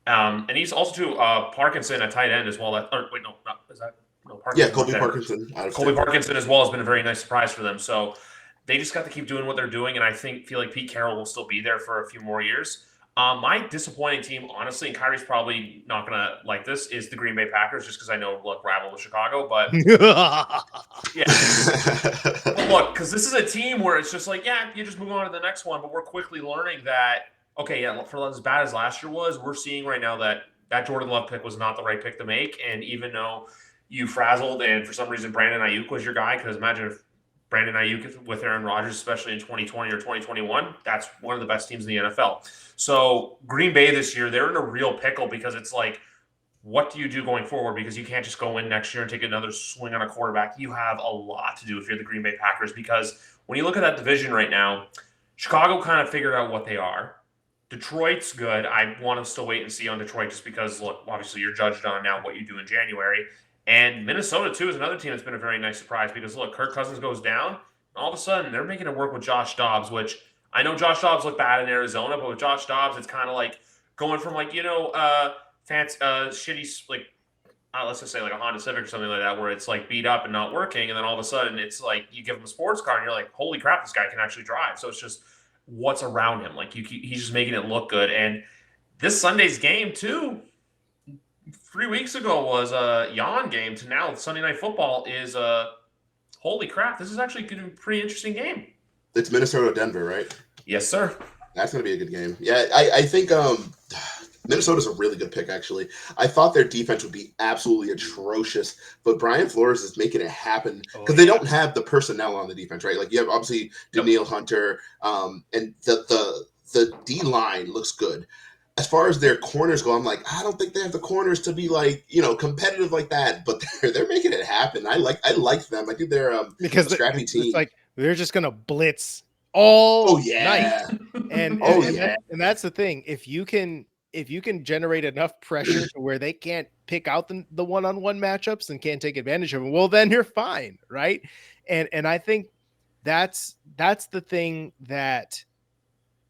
And he's also, too, Parkinson at tight end as well. Yeah, Colby Parkinson. Colby Parkinson as well has been a very nice surprise for them. So they just got to keep doing what they're doing, and I feel like Pete Carroll will still be there for a few more years. My disappointing team, honestly, and Kyrie's probably not going to like this, is the Green Bay Packers, just because I know, look, rival with Chicago. But, yeah. But look, because this is a team where it's just like, yeah, you just move on to the next one. But we're quickly learning that, okay, yeah, for as bad as last year was, we're seeing right now that that Jordan Love pick was not the right pick to make. And even though you frazzled and for some reason Brandon Ayuk was your guy, because imagine if Brandon Ayuk with Aaron Rodgers, especially in 2020 or 2021, that's one of the best teams in the NFL. So Green Bay this year, they're in a real pickle because it's like, what do you do going forward? Because you can't just go in next year and take another swing on a quarterback. You have a lot to do if you're the Green Bay Packers, because when you look at that division right now, Chicago kind of figured out what they are. Detroit's good. I want to still wait and see on Detroit just because, look, obviously you're judged on now what you do in January. And Minnesota, too, is another team that's been a very nice surprise because, look, Kirk Cousins goes down. And all of a sudden, they're making it work with Josh Dobbs, which I know Josh Dobbs looked bad in Arizona, but with Josh Dobbs, it's kind of like going from, like, fancy, shitty, like, let's just say like a Honda Civic or something like that, where it's like beat up and not working. And then all of a sudden, it's like you give him a sports car and you're like, holy crap, this guy can actually drive. So it's just what's around him. Like, he's just making it look good. And this Sunday's game, too, 3 weeks ago was a yawn game to now Sunday Night Football is holy crap, this is actually going to be a pretty interesting game. It's Minnesota-Denver, right? Yes, sir. That's going to be a good game. Yeah, I think Minnesota's a really good pick, actually. I thought their defense would be absolutely atrocious, but Brian Flores is making it happen because they don't have the personnel on the defense, right? Like, you have obviously Daniil Hunter, and the D-line looks good. As far as their corners go, I'm like, I don't think they have the corners to be like, competitive like that. But they're making it happen. I like them. I think they're a scrappy team. It's like they're just gonna blitz all night. And that's the thing. If you can generate enough pressure to where they can't pick out the one-on-one matchups and can't take advantage of them, well, then you're fine, right? And I think that's the thing that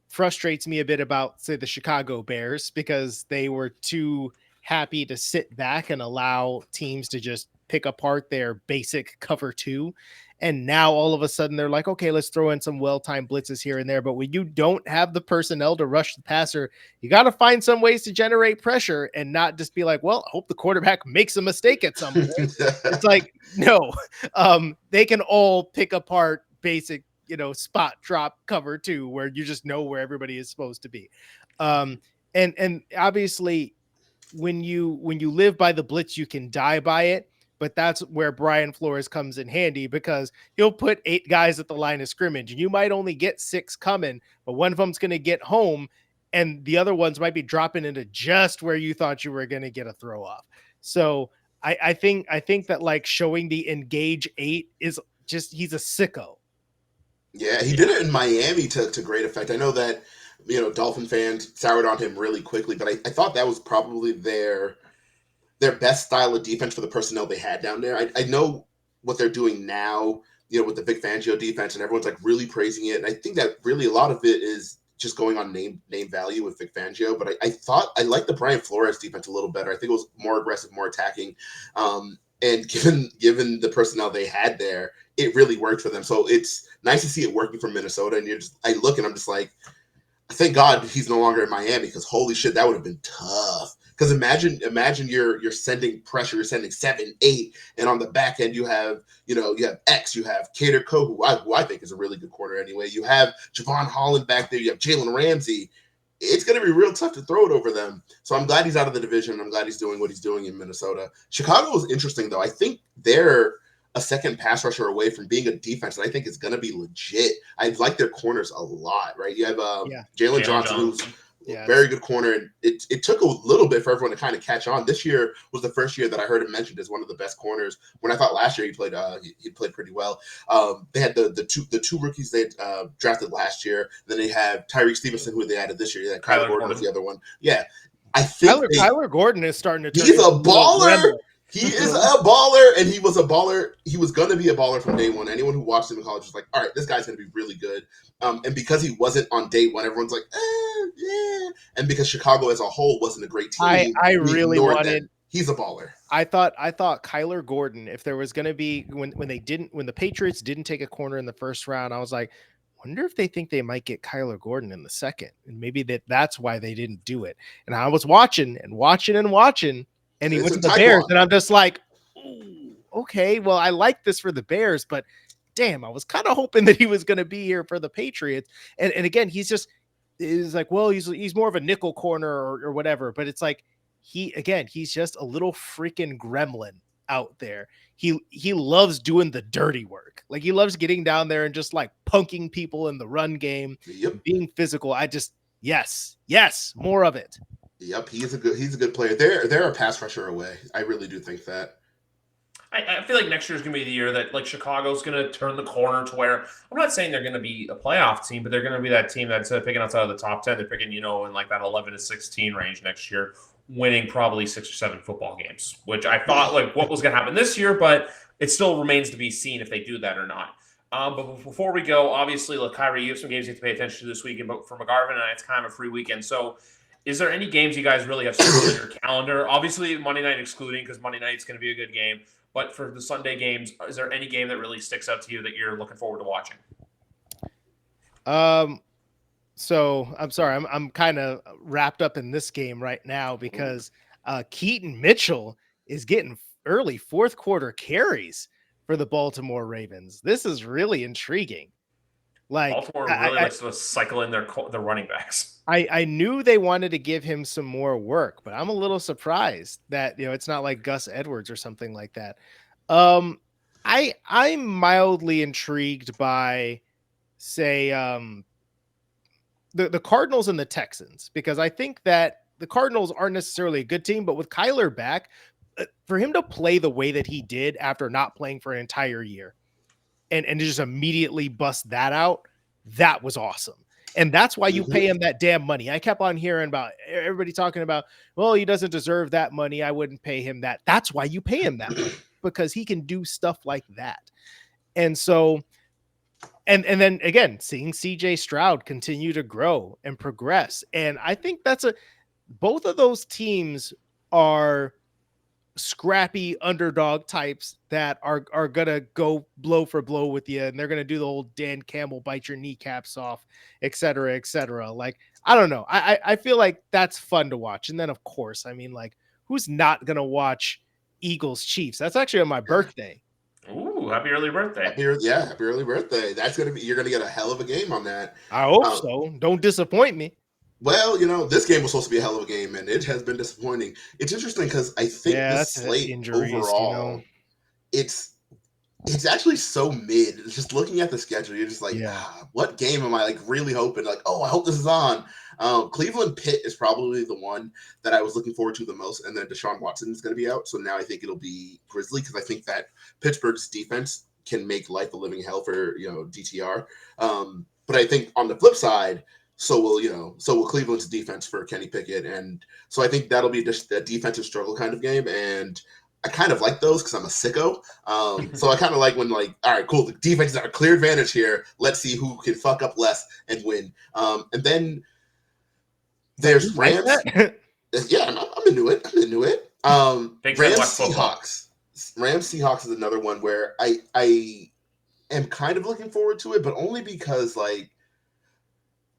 frustrates me a bit about, say, the Chicago Bears, because they were too happy to sit back and allow teams to just pick apart their basic cover two. And now all of a sudden they're like, okay, let's throw in some well-timed blitzes here and there. But when you don't have the personnel to rush the passer, you got to find some ways to generate pressure and not just be like, well, I hope the quarterback makes a mistake at some point. It's like, no, they can all pick apart basic, spot drop cover two, where you just know where everybody is supposed to be. And obviously when you live by the blitz, you can die by it. But that's where Brian Flores comes in handy, because he'll put 8 guys at the line of scrimmage and you might only get 6 coming, but one of them's going to get home and the other ones might be dropping into just where you thought you were going to get a throw off. So I think that, like, showing the engage 8 is just, he's a sicko. Yeah, he did it in Miami to great effect. I know that, Dolphin fans soured on him really quickly, but I thought that was probably their best style of defense for the personnel they had down there. I know what they're doing now, with the Vic Fangio defense, and everyone's like really praising it. And I think that really a lot of it is just going on name value with Vic Fangio. But I thought I liked the Brian Flores defense a little better. I think it was more aggressive, more attacking. And given the personnel they had there, it really worked for them. So it's nice to see it working for Minnesota. And I look and I'm just like, thank God he's no longer in Miami, because holy shit, that would have been tough. Because imagine you're sending pressure, you're sending 7, 8, and on the back end you have X, you have Cater Coe, who I think is a really good corner anyway. You have Javon Holland back there, you have Jalen Ramsey. It's going to be real tough to throw it over them. So I'm glad he's out of the division. I'm glad he's doing what he's doing in Minnesota. Chicago is interesting, though. I think they're a second pass rusher away from being a defense that I think is going to be legit. I like their corners a lot, right? You have Jalen Johnson, who's a very good corner. And it took a little bit for everyone to kind of catch on. This year was the first year that I heard him mentioned as one of the best corners, when I thought last year he played pretty well. They had the two rookies they drafted last year. Then they have Tyreek Stevenson, who they added this year. Kyler Gordon was the other one. Yeah. I think Kyler Gordon is starting to. He's a baller. He is a baller, and he was a baller. He was going to be a baller from day one. Anyone who watched him in college was like, all right, this guy's going to be really good. And because he wasn't on day one, everyone's like, yeah. And because Chicago as a whole wasn't a great team, I really wanted. He's a baller. I thought Kyler Gordon, if there was going to be when the Patriots didn't take a corner in the first round, I was like, wonder if they think they might get Kyler Gordon in the second, and maybe that's why they didn't do it. And I was watching. And he went to the Bears, and I'm just like, ooh, okay, well, I like this for the Bears, but damn, I was kind of hoping that he was going to be here for the Patriots. And again, he's like, well, he's more of a nickel corner or whatever, but it's like, he's just a little freaking gremlin out there. He loves doing the dirty work. Like he loves getting down there and just like punking people in the run game, Yep. being physical. Yes, more of it. Yep, he's a good player. They're a pass rusher away. I really do think that. I feel like next year's going to be the year that like Chicago's going to turn the corner to where I'm not saying they're going to be a playoff team, but they're going to be that team that's picking outside of the top 10. They're picking, in like that 11 to 16 range next year, winning probably 6 or 7 football games, which I thought like what was going to happen this year, but it still remains to be seen if they do that or not. But before we go, obviously, look, Kyrie, you have some games you have to pay attention to this weekend, but for McGarvin and I, it's kind of a free weekend. So is there any games you guys really have scheduled in your calendar? Obviously, Monday night excluding, because Monday night's going to be a good game. But for the Sunday games, is there any game that really sticks out to you that you're looking forward to watching? So I'm sorry, I'm kind of wrapped up in this game right now because Keaton Mitchell is getting early fourth quarter carries for the Baltimore Ravens. This is really intriguing. Like Baltimore really likes to cycle in their running backs. I knew they wanted to give him some more work, but I'm a little surprised that it's not like Gus Edwards or something like that. I'm mildly intrigued by, say, the Cardinals and the Texans, because I think that the Cardinals aren't necessarily a good team, but with Kyler back, for him to play the way that he did after not playing for an entire year and to just immediately bust that out, that was awesome. And that's why you pay him that damn money. I kept on hearing about everybody talking about, well, he doesn't deserve that money. I wouldn't pay him that. That's why you pay him that money, because he can do stuff like that. And so, and then again, seeing CJ Stroud continue to grow and progress. And I think both of those teams are scrappy underdog types that are going to go blow for blow with you. And they're going to do the old Dan Campbell, bite your kneecaps off, et cetera, et cetera. Like, I don't know. I feel like that's fun to watch. And then of course, I mean, like, who's not going to watch Eagles Chiefs? That's actually on my birthday. Ooh, happy early birthday. Happy early birthday. You're going to get a hell of a game on that. I hope so. Don't disappoint me. Well, this game was supposed to be a hell of a game, and it has been disappointing. It's interesting because I think the slate injuries, overall, it's actually so mid. Just looking at the schedule, you're just like, what game am I like really hoping? Like, oh, I hope this is on. Cleveland Pitt is probably the one that I was looking forward to the most, and then Deshaun Watson is going to be out, so now I think it'll be Grizzly, because I think that Pittsburgh's defense can make life a living hell for DTR. But I think on the flip side, so will Cleveland's defense for Kenny Pickett. And so I think that'll be just a defensive struggle kind of game. And I kind of like those because I'm a sicko. So I kind of like when, like, all right, cool, the defense is our clear advantage here. Let's see who can fuck up less and win. And then there's Rams. Yeah, I'm into it. Rams Seahawks. Rams Seahawks is another one where I am kind of looking forward to it, but only because, like,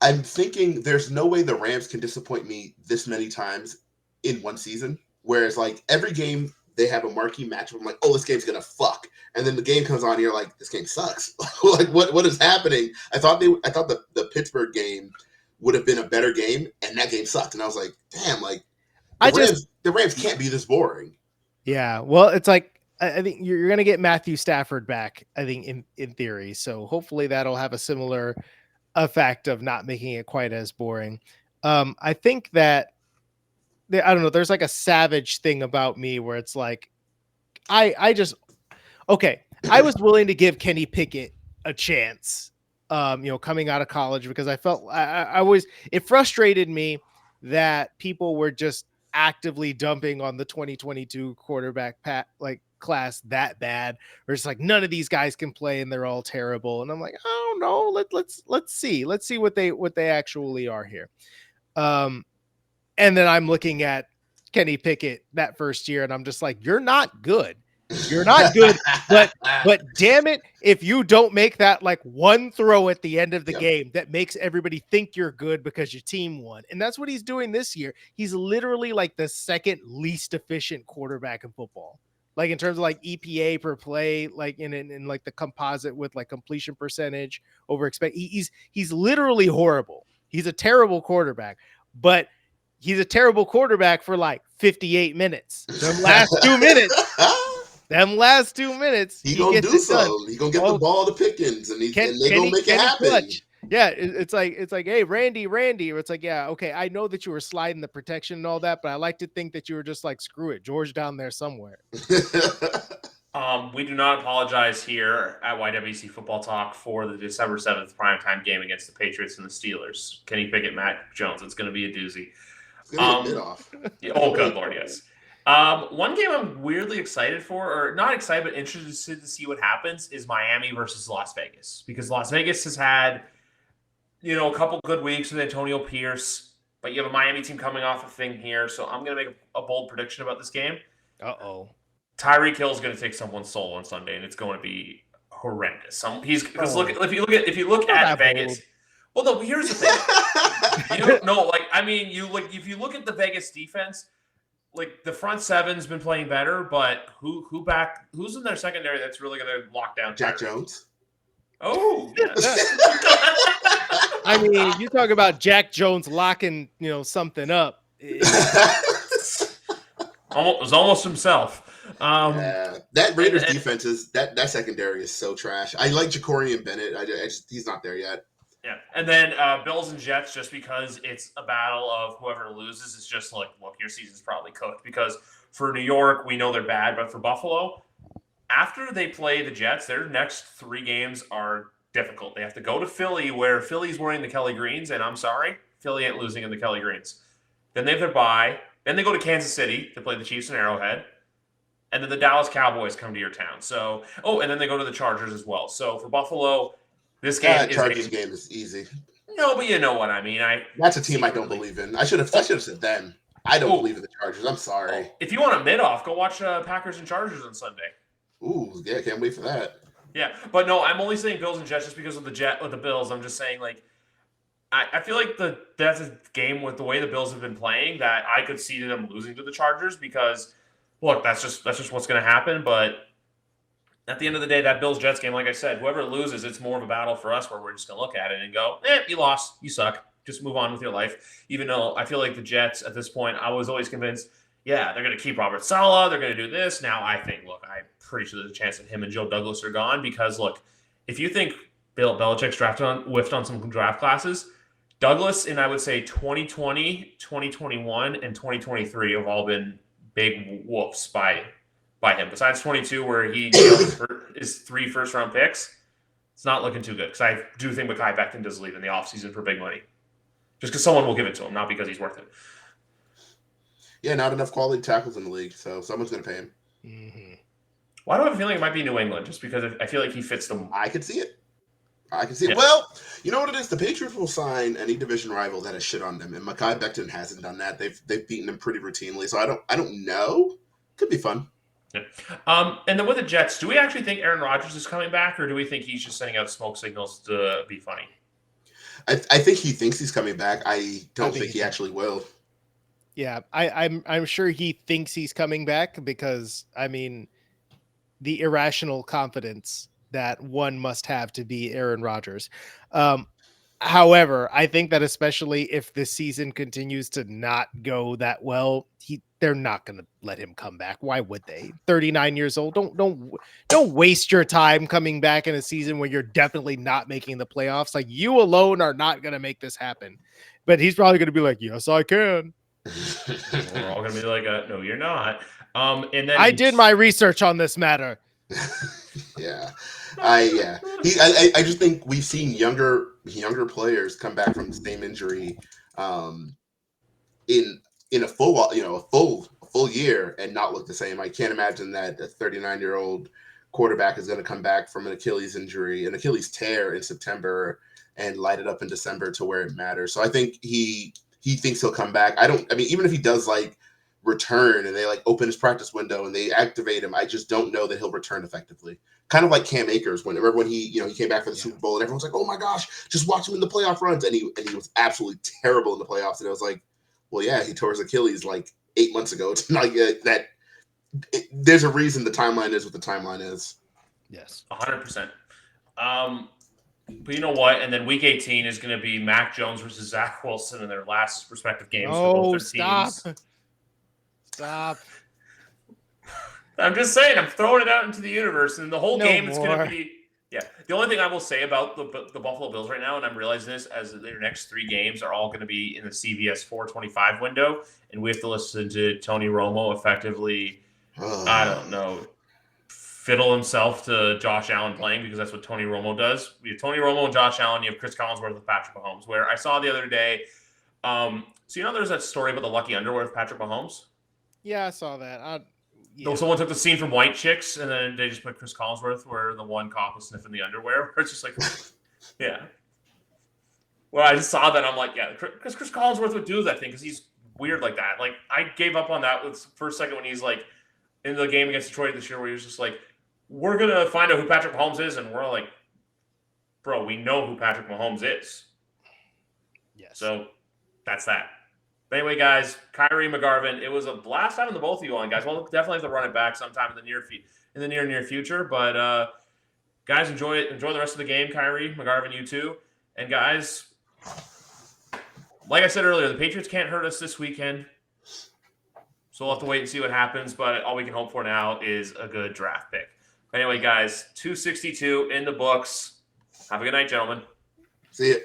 I'm thinking there's no way the Rams can disappoint me this many times in one season. Whereas, like, every game they have a marquee matchup. I'm like, oh, this game's gonna fuck, and then the game comes on, and you're like, this game sucks. Like, what is happening? I thought the Pittsburgh game would have been a better game, and that game sucked. And I was like, damn, like the Rams can't be this boring. Yeah, well, it's like, I think you're gonna get Matthew Stafford back, I think, in theory. So hopefully that'll have a similar effect of not making it quite as boring. I think that I don't know, there's like a savage thing about me where it's like, I was willing to give Kenny Pickett a chance, coming out of college, because I felt it frustrated me that people were just actively dumping on the 2022 quarterback class that bad, or it's like none of these guys can play and they're all terrible. And I'm like, oh no, let's see what they actually are here. And then I'm looking at Kenny Pickett that first year, and I'm just like, you're not good. But damn it, if you don't make that like one throw at the end of the game that makes everybody think you're good because your team won. And that's what he's doing this year. He's literally like the second least efficient quarterback in football. Like in terms of like EPA per play, like in like the composite with like completion percentage over expect. He's literally horrible. He's a terrible quarterback, but he's a terrible quarterback for like 58 minutes. Them last 2 minutes, he he gonna gets do it done. something. He gonna get the ball to Pickens, and they gonna make it happen. Clutch? Yeah, it's like, hey, Randy, or it's like, yeah, okay, I know that you were sliding the protection and all that, but I like to think that you were just like, screw it, George down there somewhere. We do not apologize here at YWC Football Talk for the December 7th primetime game against the Patriots and the Steelers. Kenny Pickett, Matt Jones. It's going to be a doozy. It's gonna get off. Oh, good Lord, yes. One game I'm weirdly excited for, or not excited, but interested to see what happens, is Miami versus Las Vegas. Because Las Vegas has had, a couple good weeks with Antonio Pierce, but you have a Miami team coming off a thing here. So I'm going to make a bold prediction about this game. Uh-oh. Tyreek Hill is going to take someone's soul on Sunday, and it's going to be horrendous. If you look at Vegas, well, no. Here's the thing. If you look at the Vegas defense, like the front seven's been playing better, but who's in their secondary that's really going to lock down Jack Tyreek? Jones? Oh, yes. I mean, you talk about Jack Jones locking, something up. It was almost himself. That Raiders defense that secondary is so trash. I like Ja'Cory and Bennett. He's not there yet. Yeah, and then Bills and Jets, just because it's a battle of whoever loses, is just like, look, your season's probably cooked. Because for New York, we know they're bad, but for Buffalo, after they play the Jets, their next 3 games are difficult. They have to go to Philly, where Philly's wearing the Kelly Greens, and I'm sorry, Philly ain't losing in the Kelly Greens. Then they have their bye. Then they go to Kansas City to play the Chiefs and Arrowhead. And then the Dallas Cowboys come to your town. So, and then they go to the Chargers as well. So for Buffalo, this game Chargers game is easy. No, but you know what I mean. That's a team I don't believe in. I should have said them. I don't believe in the Chargers. I'm sorry. If you want a mid-off, go watch Packers and Chargers on Sunday. Ooh, yeah, can't wait for that. Yeah, but no, I'm only saying Bills and Jets just because of the Bills. I'm just saying, like, I feel like that's a game with the way the Bills have been playing that I could see them losing to the Chargers because, look, that's just what's going to happen. But at the end of the day, that Bills-Jets game, like I said, whoever loses, it's more of a battle for us where we're just going to look at it and go, you lost, you suck. Just move on with your life. Even though I feel like the Jets at this point, I was always convinced, they're going to keep Robert Saleh. They're going to do this. Now I think, look, I'm pretty sure there's a chance that him and Joe Douglas are gone because, look, if you think Bill Belichick's whiffed on some draft classes, Douglas in, I would say, 2020, 2021, and 2023 have all been big whoofs by him. Besides 22, where he his 3 first-round picks, it's not looking too good because I do think Mekhi Becton does leave in the offseason for big money. Just because someone will give it to him, not because he's worth it. Yeah, not enough quality tackles in the league, so someone's going to pay him. Mm-hmm. Why do I have a feeling it might be New England? Just because I feel like he fits them. I could see it. Well, you know what it is? The Patriots will sign any division rival that has shit on them, and Mekhi Becton hasn't done that. They've beaten him pretty routinely, so I don't know. Could be fun. Yeah. And then with the Jets, do we actually think Aaron Rodgers is coming back, or do we think he's just sending out smoke signals to be funny? I think he thinks he's coming back. I don't think he actually will. Yeah, I'm sure he thinks he's coming back because, I mean, the irrational confidence that one must have to be Aaron Rodgers. However, I think that especially if this season continues to not go that well, they're not going to let him come back. Why would they? 39 years old. Don't waste your time coming back in a season when you're definitely not making the playoffs. Like, you alone are not going to make this happen. But he's probably going to be like, yes, I can. We're all going to be like, no, you're not. And then I did my research on this matter. Yeah. I just think we've seen younger players come back from the same injury in a full year and not look the same. I can't imagine that a 39-year-old quarterback is going to come back from an Achilles injury, an Achilles tear in September, and light it up in December to where it matters. So I think he thinks he'll come back. Even if he does return and they open his practice window and they activate him, I just don't know that he'll return effectively. Kind of like Cam Akers when he came back for the Super Bowl and everyone's like, oh my gosh, just watch him in the playoff runs. And he was absolutely terrible in the playoffs. And I was like, well, yeah, he tore his Achilles 8 months ago. It's not that there's a reason the timeline is what the timeline is. Yes. 100%. But you know what? And then week 18 is going to be Mac Jones versus Zach Wilson in their last respective games for both Oh, their stop. teams. Stop. I'm just saying, I'm throwing it out into the universe, and the whole No game is going more. to be. Yeah, the only thing I will say about the Buffalo Bills right now, and I'm realizing this, as their next 3 games are all going to be in the CBS 425 window, and we have to listen to Tony Romo effectively, I don't know, fiddle himself to Josh Allen playing, because that's what Tony Romo does. We have Tony Romo and Josh Allen. You have Chris Collinsworth with Patrick Mahomes, where I saw the other day. So there's that story about the lucky underwear with Patrick Mahomes? Yeah, I saw that. No, someone took the scene from White Chicks, and then they just put Chris Collinsworth where the one cop was sniffing the underwear. It's just like, yeah. Well, I just saw that. I'm like, yeah, because Chris Collinsworth would do that thing because he's weird like that. Like, I gave up on that for a second when he's like in the game against Detroit this year, where he was just like, we're gonna find out who Patrick Mahomes is, and we're like, bro, we know who Patrick Mahomes is. Yes. So that's that. But anyway, guys, Kyrie McGarvin, it was a blast having the both of you on, guys. We'll definitely have to run it back sometime in the near future. But guys, enjoy it. Enjoy the rest of the game, Kyrie McGarvin, you too. And guys, like I said earlier, the Patriots can't hurt us this weekend, so we'll have to wait and see what happens. But all we can hope for now is a good draft pick. But anyway, guys, 262 in the books. Have a good night, gentlemen. See ya.